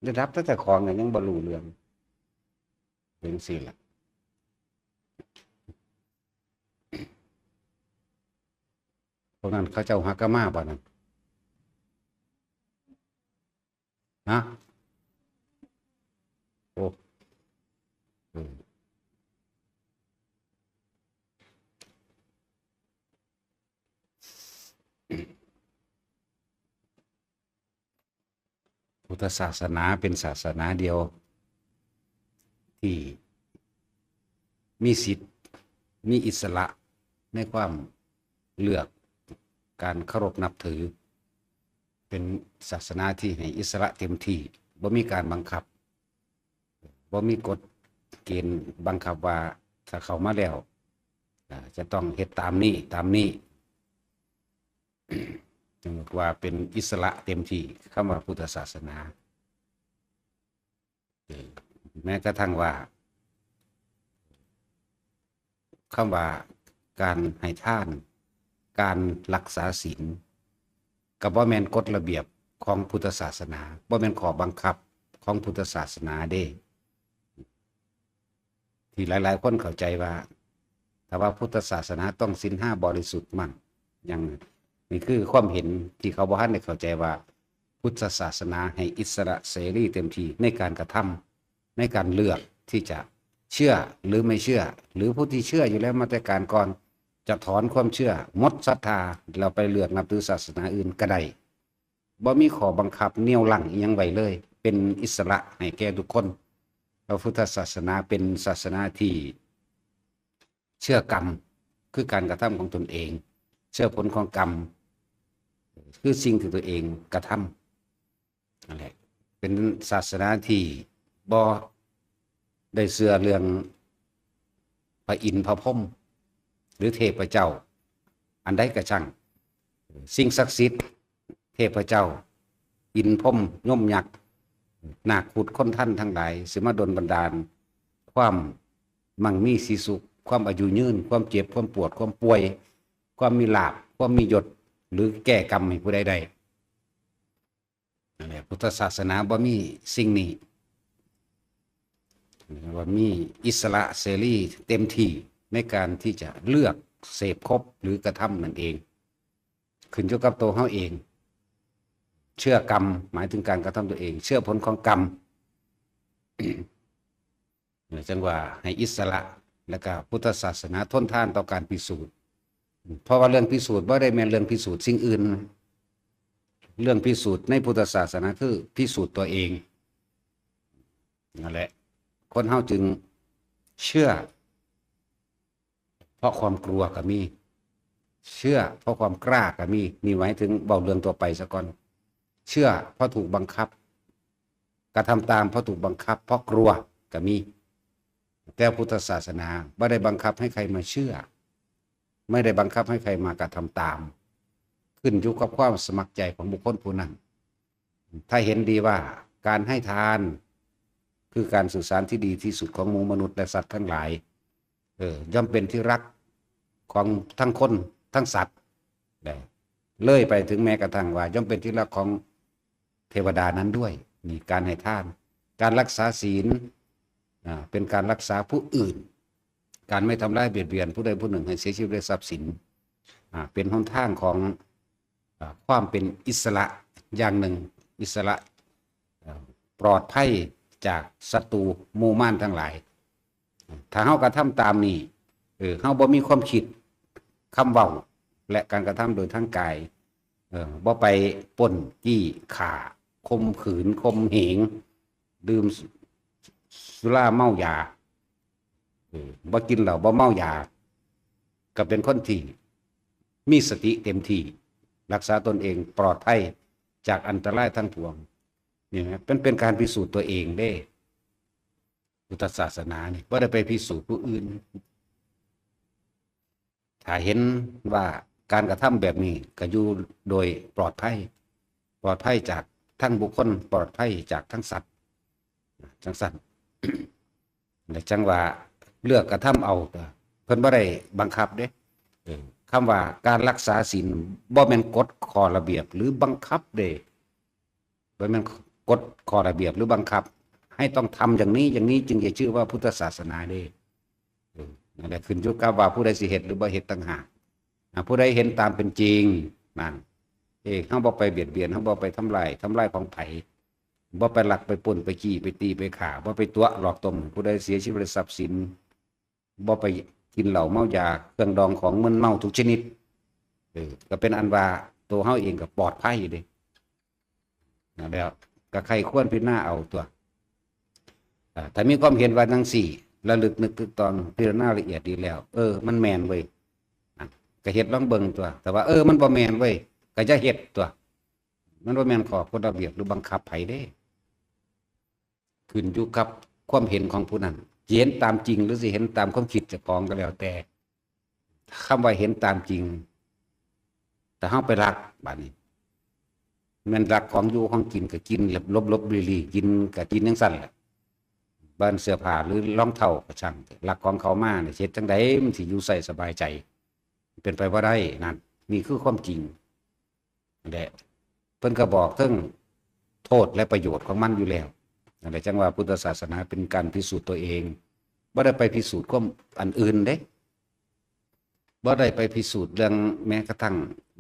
ได้รับแต่ของยังบ่รู้เรื่องเป็นสิล่ะพวกนั้นเขาเจ้าฮักกะมาบ่นั่นนะโอ้อืมพุทธศาสนาเป็นศาสนาเดียวที่มีสิทธิ์มีอิสระในความเลือกการเคารพนับถือเป็นศาสนาที่ให้อิสระเต็มที่บ่มีการบังคับบ่มีกฎเกณฑ์บังคับว่าถ้าเข้ามาแล้วจะต้องเฮ็ดตามนี้ตามนี้จึงว่าเป็นอิสระเต็มที่คำว่าพุทธศาสนาแม้กระทั่งว่าคำว่าการให้ทานการรักษาศีลกับบ่แม่นกฎระเบียบของพุทธศาสนาบ่แม่นข้อบังคับของพุทธศาสนาเด้ที่หลายๆคนเข้าใจว่าถ้าว่าพุทธศาสนาต้องศีลห้าบริสุทธิ์มั่งอย่างนี่คือความเห็นที่เขาบ่ทันได้เข้าใจว่าพุทธศาสนาให้อิสระเสรีเต็มที่ในการกระทำในการเลือกที่จะเชื่อหรือไม่เชื่อหรือผู้ที่เชื่ออยู่แล้วมาแต่การก่อนจะถอนความเชื่อหมดศรัทธาเราไปเลือกนับถือศาสนาอื่นก็ได้บ่มีข้อบังคับเหนี่ยวรั้งอิหยังไว้เลยเป็นอิสระให้แก่ทุกคนพระพุทธศาสนาเป็นศาสนาที่เชื่อกรรมคือการกระทำของตนเองเชื่อผลของกรรมคือสิ่งที่ตัวเองกระทำนั่นแหละเป็นศาสนาที่บ่ได้เชื่อเรื่องพระอินทร์พระพรหมหรือเทพเจ้าอันใดก็ช่างสิ่งศักดิ์สิทธิ์เทพเจ้าอินทร์พรหมย่อมยักษ์นาคขุดคนท่านทั้งหลายสิมาดลบันดาลความมั่งมีสีสุขความอายุยืนความเจ็บความปวดความป่วยความมีลาภความมียศหรือแก้กรรมให้ผู้ใดได้นั่นแหละพุทธศาสนาบ่มีสิ่งนี้ว่ามีอิสระเสรีเต็มที่ในการที่จะเลือกเสพคบหรือกระทำนั่นเองขึ้นอยู่กับตัวเขาเองเชื่อกรรมหมายถึงการกระทำตัวเองเชื่อผลของกรรมจังว่าให้อิสระและก็พุทธศาสนาทนทานต่อการพิสูจน์เพราะว่าเรื่องพิสูจน์ไม่ได้แม่นเรื่องพิสูจน์สิ่งอื่นเรื่องพิสูจน์ในพุทธศาสนาคือพิสูจน์ตัวเองนั่นแหละคนเฮาจึงเชื่อเพราะความกลัวก็มีเชื่อเพราะความกล้าก็มีนี่หมายถึงเบาเรื่องตัวไปซะก่อนเชื่อเพราะถูกบังคับกระทำตามเพราะถูกบังคับเพราะกลัวก็มีแต่พุทธศาสนาไม่ได้บังคับให้ใครมาเชื่อไม่ได้บังคับให้ใครมากระทำตามขึ้นอยู่กับความสมัครใจของบุคคลผู้นั้นถ้าเห็นดีว่าการให้ทานคือการสื่อสารที่ดีที่สุดของหมู่มนุษย์และสัตว์ทั้งหลายย่อมเป็นที่รักของทั้งคนทั้งสัตว์เลยไปถึงแม้กระทั่งว่าย่อมเป็นที่รักของเทวดานั้นด้วยนี่การให้ทานการรักษาศีลเป็นการรักษาผู้อื่นการไม่ทำร้ายเบียดเบียนผู้ใดผู้หนึ่งให้เสียชีวิตด้วยทรัพย์สินเป็นหนทางของความเป็นอิสระอย่างหนึ่งอิสระปลอดภัยจากศัตรูหมู่ม่านทั้งหลายถ้าเฮากระทำตามนี้เฮาบ่มีความคิดคำเว้าและการกระทำโดยทางกายบ่ไปปล้นจี้ข่าข่มขืนข่มเหงดื่มสุราเมายาบ่กินเหล้าบ่เมายาก็เป็นคนที่มีสติเต็มที่รักษาตนเองปลอดภัยจากอันตรายทั้งปวงนี่นะเป็นการพิสูจน์ตัวเองได้พุทธศาสนานี่บ่ได้ไปพิสูจน์ผู้อื่นถ้าเห็นว่าการกระทำแบบนี้ก็อยู่โดยปลอดภัยจากทั้งบุคคลปลอดภัยจากทั้งสัตว์จังสัตว์และจังว่าเลือกกระทำเอาเพิ่นบ่ได้บังคับเด้คำว่าการรักษาศีลบ่แม่นกฎข้อระเบียบหรือบังคับเด้บ่แม่น กฎข้อระเบียบหรือบังคับ ให้ต้องทำอย่างนี้อย่างนี้จึงจะชื่อว่าพุทธศาสนาได้นั่นแหละขึ้นอยู่กับว่าผู้ใดสิเหตุหรือบ่เหตุต่างหากผู้ใดเห็นตามเป็นจริงนั่นเขาบ่ไปเบียดเบียนเขาบ่ไปทำลายของไผ่บ่ไปหลักไปปล้นไปจี้ไปตีไปข่าบ่ไปตัวหลอกต้มผู้ใดเสียชีวิตทรัพย์สินบ่ไปกินเหล้าเมายาเครื่องดองของมึนเมาทุกชนิดก็เป็นอันว่าตัวเขาเองก็ปลอดภัยอยู่ดินั่นแล้วก็ใครควรพิจารณาเอาตัวถ้ามีความเห็นว่าทั้งสี่ระลึกนึกถึงตอนพิจารณาละเอียดดีแล้วมันแมนเว้ยก็เฮ็ดลองเบิ่งตัวแต่ว่ามันบ่แมนเว้ยก็จะเฮ็ดตัวมันบ่แมนขอกฎระเบียบหรือบังคับไผเด้ขึ้นอยู่กับความเห็นของผู้นั้นเห็นตามจริงหรือสิเห็นตามความคิดเจ้าของก็แล้วแต่คำว่าเห็นตามจริงแต่เฮาไปรักบัดนี้มันรักของอยู่ของกินก็กินลบลีกินก็กินจังซั่นแหละบ้านเสื้อผ้าหรือรองเท้าก็ช่างรักของเขามาเนี่ยเฮ็ดจังได๋มันสิอยู่ใส่สบายใจเป็นไปบ่ได้นั่นนี่คือความจริงนั่นแหละเพิ่นก็บอกถึงโทษและประโยชน์ของมันอยู่แล้วนั่นแหละจังว่าพุทธศาสนาเป็นการพิสูจน์ตัวเองบ่ได้ไปพิสูจน์ความอันอื่นเด้บ่ได้ไปพิสูจน์เรื่องแม้กระทั่ง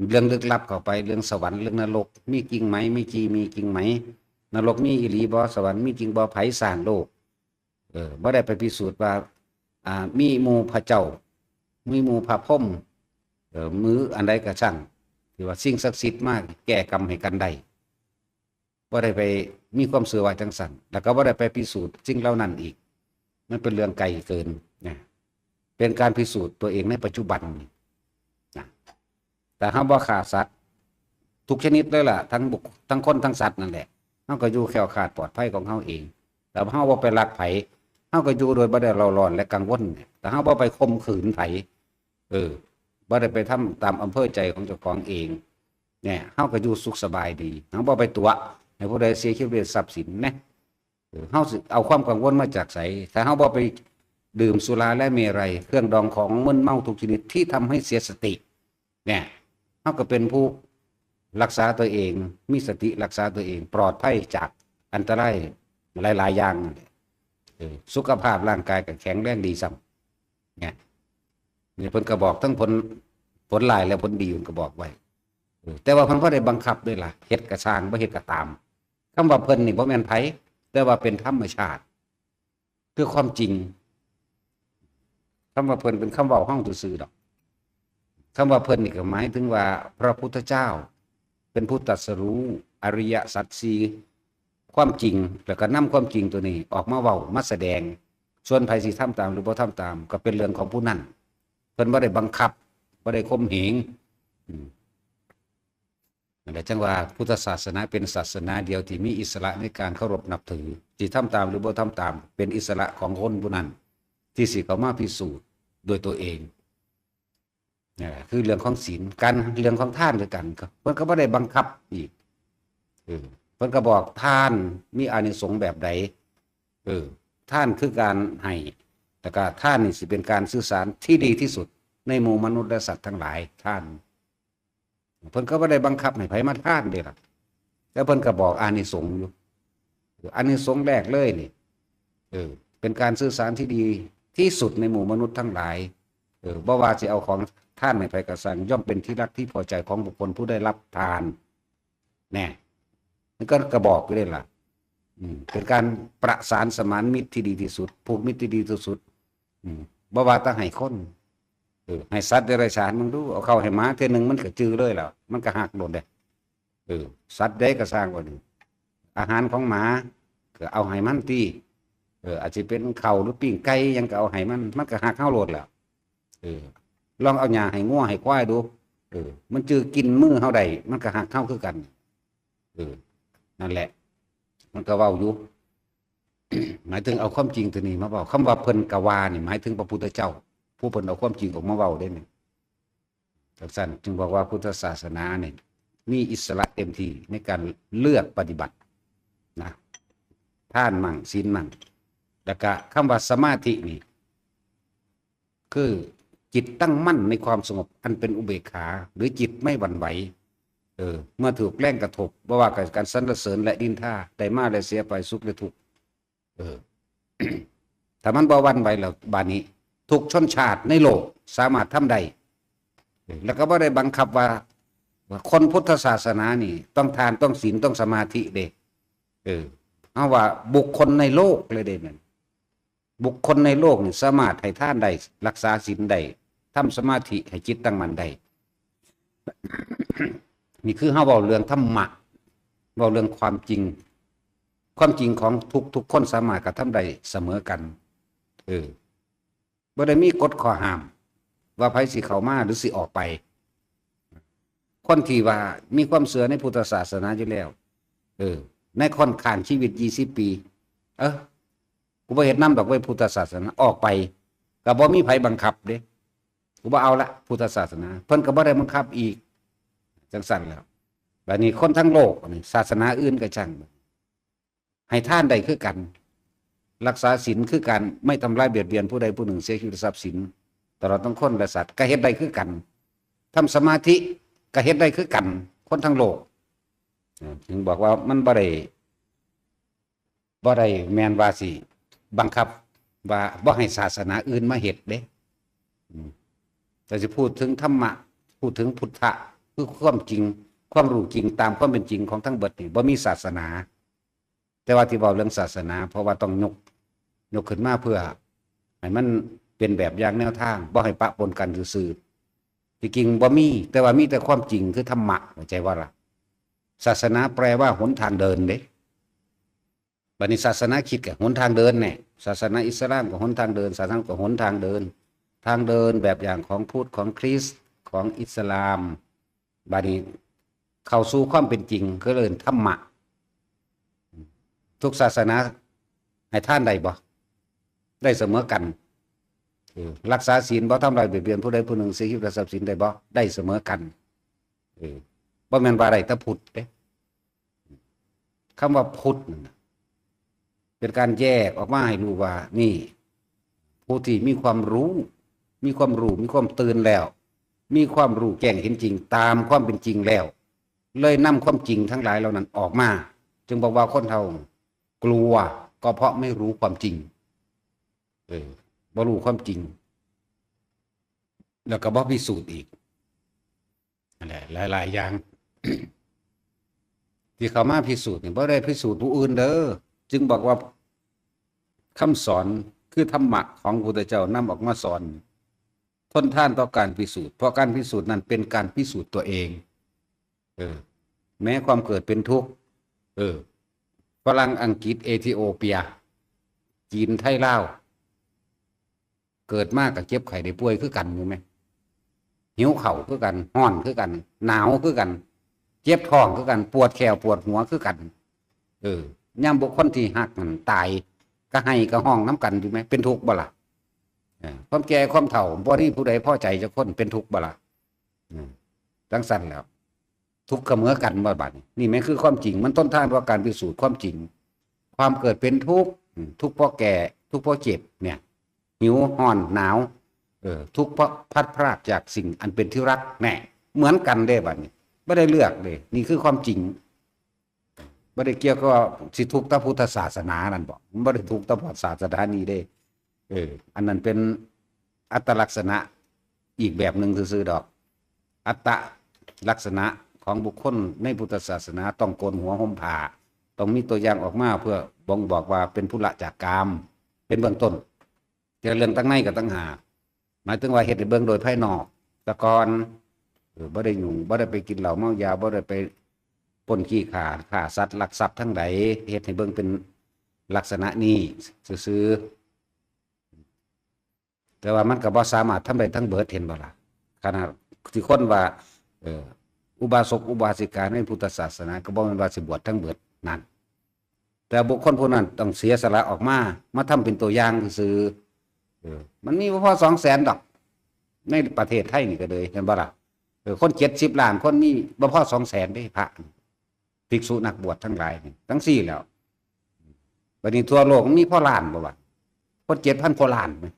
เรื่องลึกลับเข้าไปเรื่องสวรรค์เรื่องนรกมีจริงไหมมีจริงไหมนรกมีอีหลีบ่สวรรค์มีจริงบ่ไผสร้างโลกบ่ได้ไปพิสูจน์ว่ามีหมู่พระเจ้ามีหมู่พระพรหมมืออันใดก็ช่างที่ว่าสิ่งศักดิ์สิทธิ์มากแก้กรรมให้กันได้บ่ได้ไปมีความเชื่อว่าจังซั่นแล้วก็บ่ได้ไปพิสูจน์สิ่งเหล่านั้นอีกมันเป็นเรื่องไกลเกินนะเป็นการพิสูจน์ตัวเองในปัจจุบันนะแต่เฮาบ่ฆ่าสัตว์ทุกชนิดเลยล่ะทั้งคนทั้งสัตว์นั่นแหละเฮาก็อยู่แคล้วคลาดปลอดภัยของเฮาเองแต่เฮาบ่ไปลักไผเฮาก็อยู่โดยบ่ได้เร่าร้อนและกังวลแต่เฮาบ่ไปข่มขืนไผบ่ได้ไปทำตามอำเภอใจของเจ้าของเองเนี่ยเฮาก็อยู่สุขสบายดีเฮาบ่ไปตัวให้ผู้ใดเสียชีวิตทรัพย์สินนะเฮาสิเอาความกังวลมาจากไสถ้าเฮาบ่ไปดื่มสุราและเมรัยเครื่องดองของมึนเมาทุกชนิดที่ทำให้เสียสติเนี่ยเฮาก็เป็นผู้รักษาตัวเองมีสติรักษาตัวเองปลอดภัยจากอันตรายหลายๆอย่างสุขภาพร่างกายก็แข็งแรงดีซ้ำเนี่ยนี่เพิ่นก็บอกทั้งผลหลายและผลดีเพิ่นก็บอกไว้แต่ว่าเพิ่นบ่ได้บังคับด้วยล่ะเฮ็ดก็สร้างบ่เฮ็ดก็ตามคำว่าเพิ่นนี่บ่แม่นไผแต่ว่าเป็นธรรมชาติคือความจริงคำว่าเพิ่นเป็นคำเว้าเฮาซื่อๆดอกคำว่าเพิ่นนี่ก็หมายถึงว่าพระพุทธเจ้าเป็นผู้ตรัสรู้อริยสัจสี่ความจริงแล้วก็นำความจริงตัวนี้ออกมาเว้ามาแสดงส่วนไผสิทำตามหรือบ่ทำตามก็เป็นเรื่องของผู้นั้นเพิ่นบ่ได้บังคับบ่ได้ข่มเหงนั่นแหละจังว่าพุทธศาสนาเป็นศาสนาเดียวที่มีอิสระในการเคารพนับถือที่ทำตามหรือบ่ทำตามเป็นอิสระของคนผู้นั้นที่สิเข้ามาพิสูจน์โดยตัวเองนี่คือเรื่องของศีลการเรื่องของทานด้วยกันเพิ่นก็บ่ได้บังคับอีกเพิ่นก็บอกทานมีอานิสงส์แบบใดทานคือการให้แต่ก็ทานนี่สิเป็นการสื่อสารที่ดีที่สุดในหมู่มนุษย์และสัตว์ทั้งหลายทานเพิ่นก็บ่ได้บังคับให้ไผมาทานเด้ล่ะแต่เพิ่นก็บอกอานิสงส์อยู่อานิสงส์แรกเลยนี่เป็นการสื่อสารที่ดีที่สุดในหมู่มนุษย์ทั้งหลายบ่ว่าสิเอาของท่านให้ไผก็สั่งย่อมเป็นที่รักที่พอใจของบุคคลผู้ได้รับทานแน่มันก็กระบอกอยู่ได้ล่ะเป็นการประสานสมานมิตรที่ดีที่สุดผูกมิตรที่ดีที่สุดบ่ว่าแต่ให้คนให้สัตว์เดรัจฉานมึงดูเอาเข้าให้หมาเทื่อนึงมันก็จื้อเลยแล้วมันก็หักโดดเด้สัตว์ใดก็สร้างว่านี่อาหารของหมาก็เอาให้มันติอาจจะเป็นข้าวหรือปิ้งไก่ยังก็เอาให้มันก็หักเฮาโลดแล้วลองเอาหญ้าให้งัวให้ควายดูมันจื้อกินมือเฮาได้มันก็หักเฮาคือกันนั่นแหละมันก็เว้าอยู่ หมายถึงเอาความจริงตัวนี้มาเว้าคำว่าเพิ่นกะว่านี่หมายถึงพระพุทธเจ้าผู้เพิ่นเอาความจริงออกมาเว้าได้นี่จังซั่นจึงบอกว่าพุทธศาสนาเนี่ยมีอิสระเต็มที่ในการเลือกปฏิบัตินะทานมั่งศีลมั่งแล้วก็คำว่าสมาธินี่คือจิตตั้งมั่นในความสงบอันเป็นอุเบกขาหรือจิตไม่หวั่นไหว เมื่อถูกแรงกระทบบ่ว่าการสรรเสริญและดินทาได้มาและเสียไปสุขและทุกข์เออ ถ้ามันบ่หวั่นไหวแล้วบาดนี้ทุกชนชาติในโลกสามารถทำได้แล้วก็บ่ได้บังคับว่าคนพุทธศาสนานี่ต้องทานต้องศีลต้องสมาธิเด้เอาว่าบุคคลในโลกเลยเด้นั่นบุคคลในโลกนี่สามารถให้ทานได้รักษาศีลได้ทำสมาธิให้จิตตั้งมั่นได้ นี่คือเฮาเว้าเรื่องธรรมะเว้าเรื่องความจริงของทุกคนสามารถกระทำได้เสมอกันบ่ได้มีกฎข้อห้ามว่าไผสิเข้ามาหรือสิออกไปคนที่ว่ามีความเชื่อในพุทธศาสนาอยู่แล้วในค่อนข้างชีวิต20ปีกูบ่เฮ็ดนำดอกไว้พุทธศาสนาออกไปก็บ่มีไผบังคับเด้กูบ่เอาละพุทธศาสนาเพิ่นก็บ่ได้บังคับอีกจังซั่นแล้วบัดนี้คนทั้งโลกนี่ศาสนาอื่นก็ช่างให้ทานได้คือกันรักษาศีลคือการไม่ทำร้ายเบียดเบียนผู้ใดผู้หนึ่งเสียชีวิตทรัพย์สินตลอดทั้งคนและสัตว์ก็เฮ็ดได้คือกันทำสมาธิก็เฮ็ดได้คือกันคนทั้งโลกถึงบอกว่ามันบ่ได้แม่นว่าสิบังคับว่าบ่ให้ศาสนาอื่นมาเฮ็ดเด้แต่สิพูดถึงธรรมะพูดถึงพุทธะคือความจริงความรู้จริงตามความเป็นจริงของทั้งเบิดนี่บ่มีศาสนาแต่ว่าที่เว้าเรื่องศาสนาเพราะว่าต้องยกขึ้นมาเพื่อให้มันเป็นแบบอย่างแนวทางบ่ให้ปะปนกันซื่อๆที่จริงบ่มีแต่ว่ามีแต่ความจริงคือธรรมะเข้าใจว่าล่ะศาสนาแปลว่าหนทางเดินเด้บัดนี้ศาสนาคริสต์ก็หนทางเดินแน่ศาสนาอิสลามก็หนทางเดินศาสนาก็หนทางเดินแบบอย่างของพุทธของคริสต์ของอิสลามบัดนี้เข้าสู่ความเป็นจริงก็เลยธรรมะทุกศาสนาให้ท่านได้บ่ได้เสมอกันรักษาศีลบ่ทำลายเบียดเบียนผู้ใดผู้หนึ่งเสียชีวิตทรัพย์สินได้บ่ได้เสมอกันบ่แม่นว่าได้แต่พุทธเด้คำว่าพุทธเป็นการแยกออกมาให้รู้ว่านี่ผู้ที่มีความรู้มีความตื่นแล้วมีความรู้แจ้งเห็นจริงตามความเป็นจริงแล้วเลยนำความจริงทั้งหลายเหล่านั้นออกมาจึงบอกว่าคนเฮากลัวก็เพราะไม่รู้ความจริงบ่รู้ความจริงแล้วก็บ่พิสูจน์อีกอะไรหลายๆอย่าง ที่เขามาพิสูจน์นี่บ่ได้พิสูจน์ผู้อื่นเด้อจึงบอกว่าคำสอนคือธรรมะของพระพุทธเจ้านำออกมาสอนทนทานต่อการพิสูจน์เพราะการพิสูจน์นั้นเป็นการพิสูจน์ตัวเองแม้ความเกิดเป็นทุกข์ฝรั่งอังกฤษเอธิโอเปียจีนไทยลาวเกิดมากกับเจ็บไข้ได้ป่วยคือกันอยู่ไหมหิวเข่าคือกันห้อนคือกันหนาวคือกันเจ็บท้องคือกันปวดแขวปวดหัวคือกันย่ำบุคคลที่หักมันตายก็ให้ก็ห้องน้ำกันอยู่ไหมเป็นทุกข์บ่ล่ะความแก่ความเฒ่าบ่ที่ผู้ใดพอใจจะคนเป็นทุกข์บ่ล่ะจังสั่นแล้วทุกข์เสมอกันบ่บัดนี่แม่คือความจริงมันต้นทางว่าการพิสูจน์ความจริงความเกิดเป็นทุกข์ทุกข์เพราะแก่ทุกข์เพราะเจ็บเนี่ยหิวห้อนหนาวทุกข์เพราะพัดพรากจากสิ่งอันเป็นที่รักแน่เหมือนกันเด้บัดนี้ไม่ได้เลือกเลยนี่คือความจริงไม่ได้เกี่ยวกับสิทุกข์ต่อพุทธศาสนานั่นบอกไม่ได้ทุกข์ต่อศาสนานี้ได้อันนั้นเป็นอัตลักษณะอีกแบบหนึ่งซื่อๆดอกอัตลักษณะของบุคคลในพุทธศาสนาต้องโกนหัวห่มผ้าต้องมีตัวอย่างออกมาเพื่อบ่งบอกว่าเป็นผู้ละจากกามเป็นเบื้องต้นแต่เรื่องตั้งในกับตั้งหาหมายถึงว่าเหตุในเบื้องโดยภายนอกตะกอนบ่ได้ยุ่งบ่ได้ไปกินเหล้าเมายาบ่ได้ไปปล้นขี้ฆ่าสัตว์ลักทรัพย์ทั้งใดเหตุให้เบื้องเป็นลักษณะนี้ซื่อๆแต่ว่ามันก็บ่สามารถทำได้ทั้งเบิดเห็นบ่ล่ะขนาดที่คนว่าอุบาสกอุบาสิกาในพุทธศาสนาก็บ่แม่นว่าสิบวชทั้งเบิดนั่นแต่บุคคลผู้นั้นต้องเสียสละออกมาทำเป็นตัวอย่างซื่อมันมีบ่พอ 200,000 ดอกในประเทศไทยนี่ก็เลยเห็นบ่ล่ะคน70 ล้านคนมีบ่พอ 200,000 เด้พระภิกษุนักบวชทั้งหลายนี่ทั้ง4แล้วบัดนี้ทั่วโลกมีพอล้านบ่วะคน 7,000 กว่าล้านมั้ย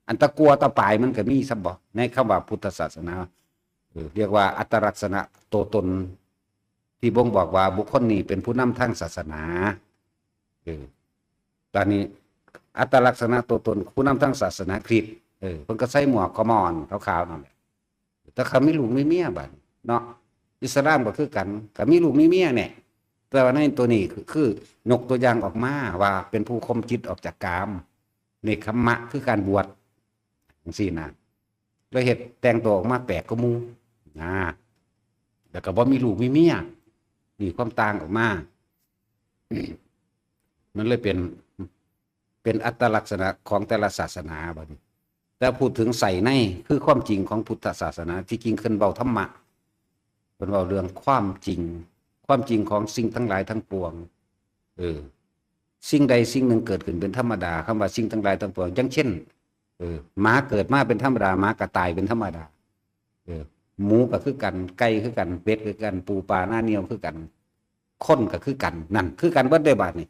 อันตะกัวตะปายมันก็มีซะบ่ในคำว่าพุทธศาสนาเรียกว่าอัตลักษณะตัวตน ที่บ่งบอกว่าบุคคลนี้เป็นผู้นำทางศาสนาตอนนี้อัตลักษณะตัวตนผู้นำทางศาสนาคริสต์เพิ่นก็ใส่หมวกกมอนขาวๆนั่นแหละแต่เขามีลูกมีเมียบัดเนาะอิสลามก็คือกันก็มีลูกมีเมียเนี่ยแต่ว่าในตัวนี้คือนกตัวอย่างออกมาว่าเป็นผู้คมจิตออกจากกามเนคขมะคือการบวชจังซี่นะแล้วเฮ็ดแต่งตัวออกมาแปลกกว่าหมู่แล้วก็บ่มีลูกมีเมียนี่ความต่างออกมามันเลยเป็นอัตลักษณะของแต่ละศาสนาบัดนี้แต่พูดถึงใส่ในคือความจริงของพุทธศาสนาที่จริงขึ้นเบาธรรมะเป็นเบาเรื่องความจริงของสิ่งทั้งหลายทั้งปวงสิ่งใดสิ่งหนึ่งเกิดขึ้นเป็นธรรมดาคำว่าสิ่งทั้งหลายทั้งปวงอย่างเช่นหมาเกิดมาเป็นธรรมดาหมาก็ตายเป็นธรรมดาหมูก็คือกันไก่คือกันเป็ดคือกันปูปลาหน้าเนียวคือกันคนก็คือกันนั่นคือกันเบิดได้บาดนี่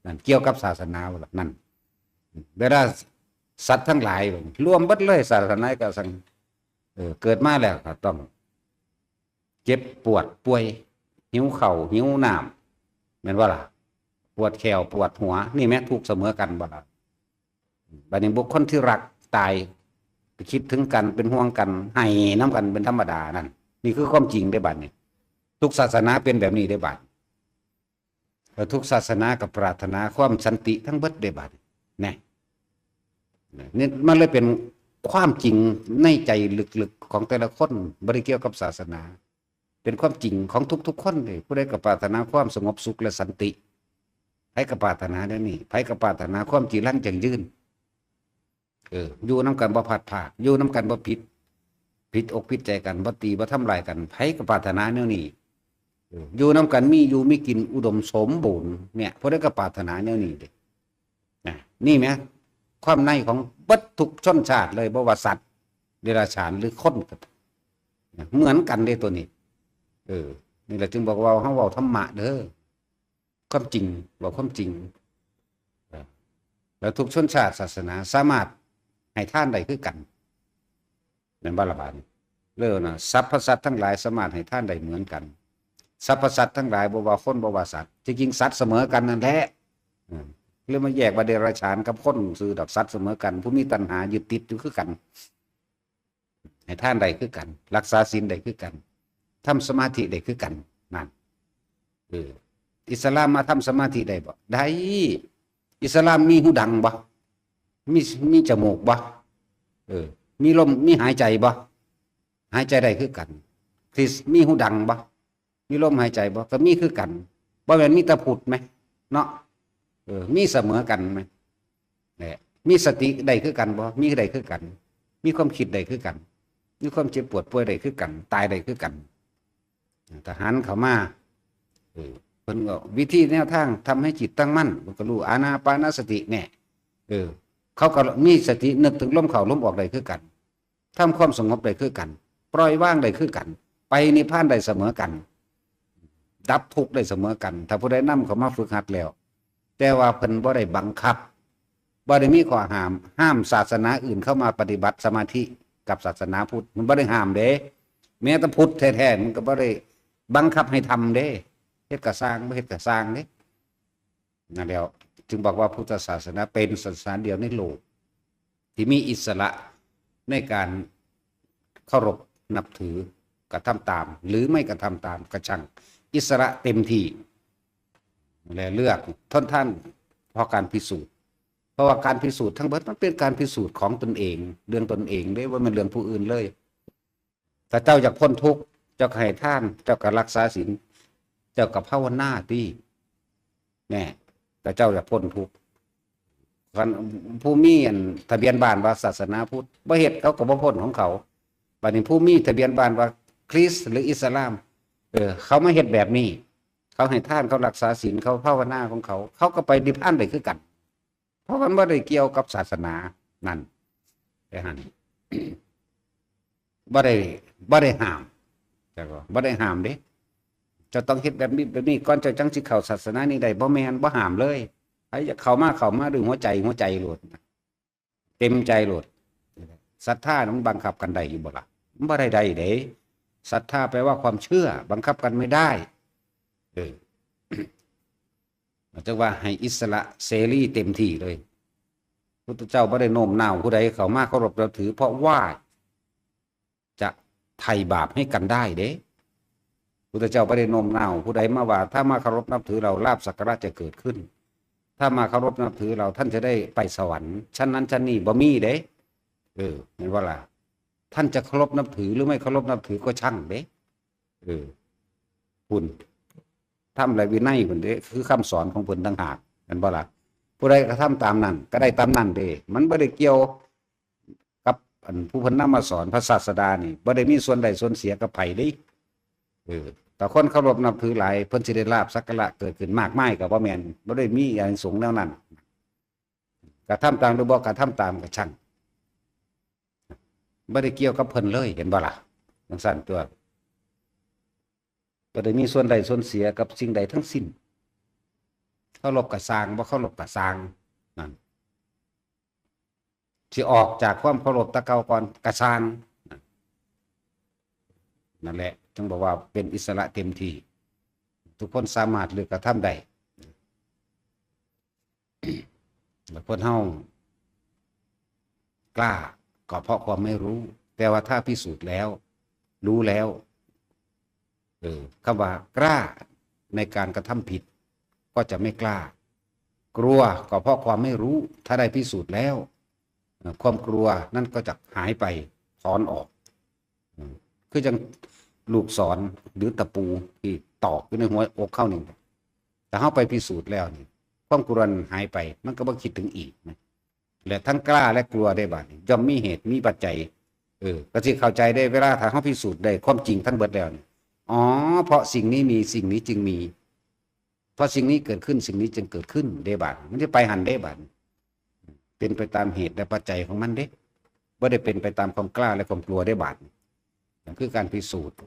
นั่นเกี่ยวกับศาสนาว่านั่นเวลาสัตว์ทั้งหลายรวมเบิดเลยศาสนาก็สั่งเกิดมาแล้วก็ต้องเจ็บปวดป่วยหิวเข่าหิวน้ำแม่นว่าล่ะปวดแขวปวดหัวนี่แม้ทุกเสมอกันบ่ล่ะบัดนี้บุคคลที่รักตายคิดถึงกันเป็นห่วงกันให้น้ำกันเป็นธรรมดานั่นนี่คือความจริงได้บัดนี้ทุกศาสนาเป็นแบบนี้ได้บัดแล้วทุกศาสนากับปรารถนาความสันติทั้งเบิดได้บัดนี่มันเลยเป็นความจริงในใจลึกๆของแต่ละคนบ่ได้เกี่ยวกับศาสนาเป็นความจริงของทุกๆคนเลยผู้ใดก็ปรารถนาความสงบสุขและสันติไผก็ปรารถนาได้นี่ไผก็ปรารถนาความจีรังจังยืนอยู่น้ำกันบ่ผัดผ่าอยู่น้ำกันบ่ผิดอกผิดใจกันบ่ตีบ่ทำลายกันไผก็ปรารถนาแนวนี้อยู่น้ำกันมีอยู่มีกินอุดมสมบูรณ์เนี่ยผู้ใดก็ปรารถนาแนวนี้เด้นี่แหมความในของเบิดทุกชนชาติเลยบ่ว่าสัตว์เดรัจฉานหรือคนเหมือนกันได้ตัวนี้นี่แหละจึงบอกว่าเฮาเว้าธรรมะเด้อความจริงบอกความจริงแล้วทุกชนชาติศาสนาสามารถให้ท่านใดคือกันนั่นบ่ล่ะบาดนี้เด้อนะสรรพสัตว์ทั้งหลายสามารถให้ท่านใดเหมือนกันสรรพสัตว์ทั้งหลายบ่ว่าคนบ่ว่าสัตว์จริงๆสัตว์เสมอกันนั่นแหละเรื่องมาแยกว่าเดรัจฉานกับคนซื่อดอกสัตว์เสมอกันผู้มีตัณหายึดติดอยู่คือกันให้ท่านใดคือกันรักษาศีลใดคือกันทำสมาธิได้คือกันนั่นอิสลามมาทำสมาธิได้บ่ได้อิสลามมีหูดังบ่มีจมูกบ่มีลมมีหายใจบ่หายใจได้คือกันคริสต์มีหูดังบ่มีลมหายใจบ่ก็มีคือกันบ่แม่นมีตะพุดไหมเนาะมีเสมอกันไหมเนี่ยมีสติได้คือกันบ่มีได้คือกันมีความคิดได้คือกันมีความเจ็บปวดป่วยได้คือกันตายได้คือกันทหารเข้ามาเพิ่นก็วิธีแนวทางทำให้จิตตั้งมั่นมันก็รู้อานาปานสติเนี่ยเขาก็มีสตินึกถึงลมเข้าลมออกได้คือกันทำความสงบได้คือกันปล่อยว่างได้คือกันไปนิพพานได้เสมอกันดับทุกข์ได้เสมอกันถ้าผู้ใดนำเขามาฝึกหัดแล้วแต่ว่าเพิ่นบ่ได้บังคับบ่ได้มีข้อห้ามศาสนาอื่นเข้ามาปฏิบัติสมาธิกับศาสนาพุทธมันบ่ได้ห้ามเด้แม้แต่พุทธแท้ๆมันก็บ่ได้บังคับให้ทำเด้เฮ็ดก็สร้างบ่เฮ็ดก็สร้างเด้นั่นแล้วจึงบอกว่าพุทธศาสนาเป็นศาสนาเดียวในโลกที่มีอิสระในการเคารพนับถือกระทำตามหรือไม่กระทำตามกระชังอิสระเต็มที่และเลือกทนท่านเพราะการพิสูจน์เพราะว่าการพิสูจน์ทั้งหมดมันเป็นการพิสูจน์ของตนเองเรื่องตนเองได้ว่ามันเรื่องผู้อื่นเลยถ้าเจ้าอยากพ้นทุกข์เจ้าก็ให้ท่านเจ้าก็รักษาศีลเจ้าก็ภาวนาที่แน่แต่เจ้าอยากพ้นทุกข์ผู้มีทะเบียนบ้านว่าศาสนาพุทธบ่เฮ็ดเขาก็บ่พ้นของเขาบัดนี้ผู้มีทะเบียนบ้านว่าคริสต์หรืออิสลามเขามาเฮ็ดแบบนี้เขาให้ท่านเขารักษาศีลเขาภาวนาของเขาเขาก็ไปนิพพานได้คือกันเพราะมันบ่ได้เกี่ยวกับศาสนานั่นแต่หั่น บ่ได้ห้ามแต่ก็บ่ได้ห้ามเด้จะต้องเฮ็ดแบบนี้ก่อนจะจังสิเข้าศาสนานี้ได้บ่แม่นบ่ห้ามเลยใครจะเข้ามาด้วยหัวใจโลดเต็มใจโลดศรัทธามันบังคับกันได้อยู่บ่ล่ะมันบ่ได้เด้ศรัทธาแปลว่าความเชื่อบังคับกันไม่ได้ อจังว่าให้อิสระเสรีเต็มที่เลยพุทธเจ้าไม่ได้โน้มน้าวผู้ใดเขามาเคารพนับถือเพราะว่าจะไถ่บาปให้กันได้เด้พุทธเจ้าไม่ได้โน้มน้าวผู้ใดมาว่าถ้ามาเคารพนับถือเราลาภสักการะจะเกิดขึ้นถ้ามาเคารพนับถือเราท่านจะได้ไปสวรรค์ชั้นนั้นชั้นนี้บ่มีเด้เห็นว่าล่ะท่านจะเคารพนับถือหรือไม่เคารพนับถือก็ช่างเด้คุณทำอะไรวินัยคนเด้คือคำสอนของเพิ่นต่างหากเห็นบ่ล่ะผู้ใดกระทำตามนั้นก็ได้ตามนั้นเด้มันไม่ได้เกี่ยวกับผู้เพิ่นนำมาสอนพระศาสดานี่บ่ได้มีส่วนใดส่วนเสียกับไผเด้แต่คนเคารพนับถือหลายเพิ่นสิได้ลาภสักการะเกิดขึ้นมากมายก็บ่แม่นบ่ได้มีอานิสงส์แนวนั้นกระทำตามหรือบ่กระทำตามก็ช่างบ่ได้เกี่ยวกับเพิ่นเลยเห็นบ่ล่ะจังซั่นตัวบ่ได้มีส่วนใดส่วนเสียกับสิ่งใดทั้งสิ้นเคารพก็สร้างบ่เคารพก็สร้างนั่นสิออกจากความเคารพตะเก่าก่อนก็สร้างนั่นแหละจึงบอกว่าเป็นอิสระเต็มที่ทุกคนสามารถเลือกกระทำได้แล้วคนเฮากล้าก็เพราะความไม่รู้แต่ว่าถ้าพิสูจน์แล้วรู้แล้วคำว่ากล้าในการกระทำผิดก็จะไม่กล้ากลัวก็เพราะความไม่รู้ถ้าได้พิสูจน์แล้วความกลัวนั่นก็จะหายไปถอนออกคือจังลูกศรหรือตะปูที่ตอกอยู่ในหัวอกเข้าหนึ่งแต่เข้าไปพิสูจน์แล้วนี่ความกลัวหายไปมันก็บ่คิดถึงอีกนะและทั้งกล้าและกลัวได้บ้างย่อมมีเหตุมีปัจจัยก็สิเข้าใจได้เวลาถ้าเขาพิสูจน์ได้ความจริงทั้งเบิดแล้วนี่อ๋อเพราะสิ่งนี้มีสิ่งนี้จึงมีเพราะสิ่งนี้เกิดขึ้นสิ่งนี้จึงเกิดขึ้นได้บ้างมันจะไปหันได้บ้างเป็นไปตามเหตุและปัจจัยของมันเด้บ่ได้เป็นไปตามความกล้าและความกลัวได้บ้างนั่นคือการพิสูจน์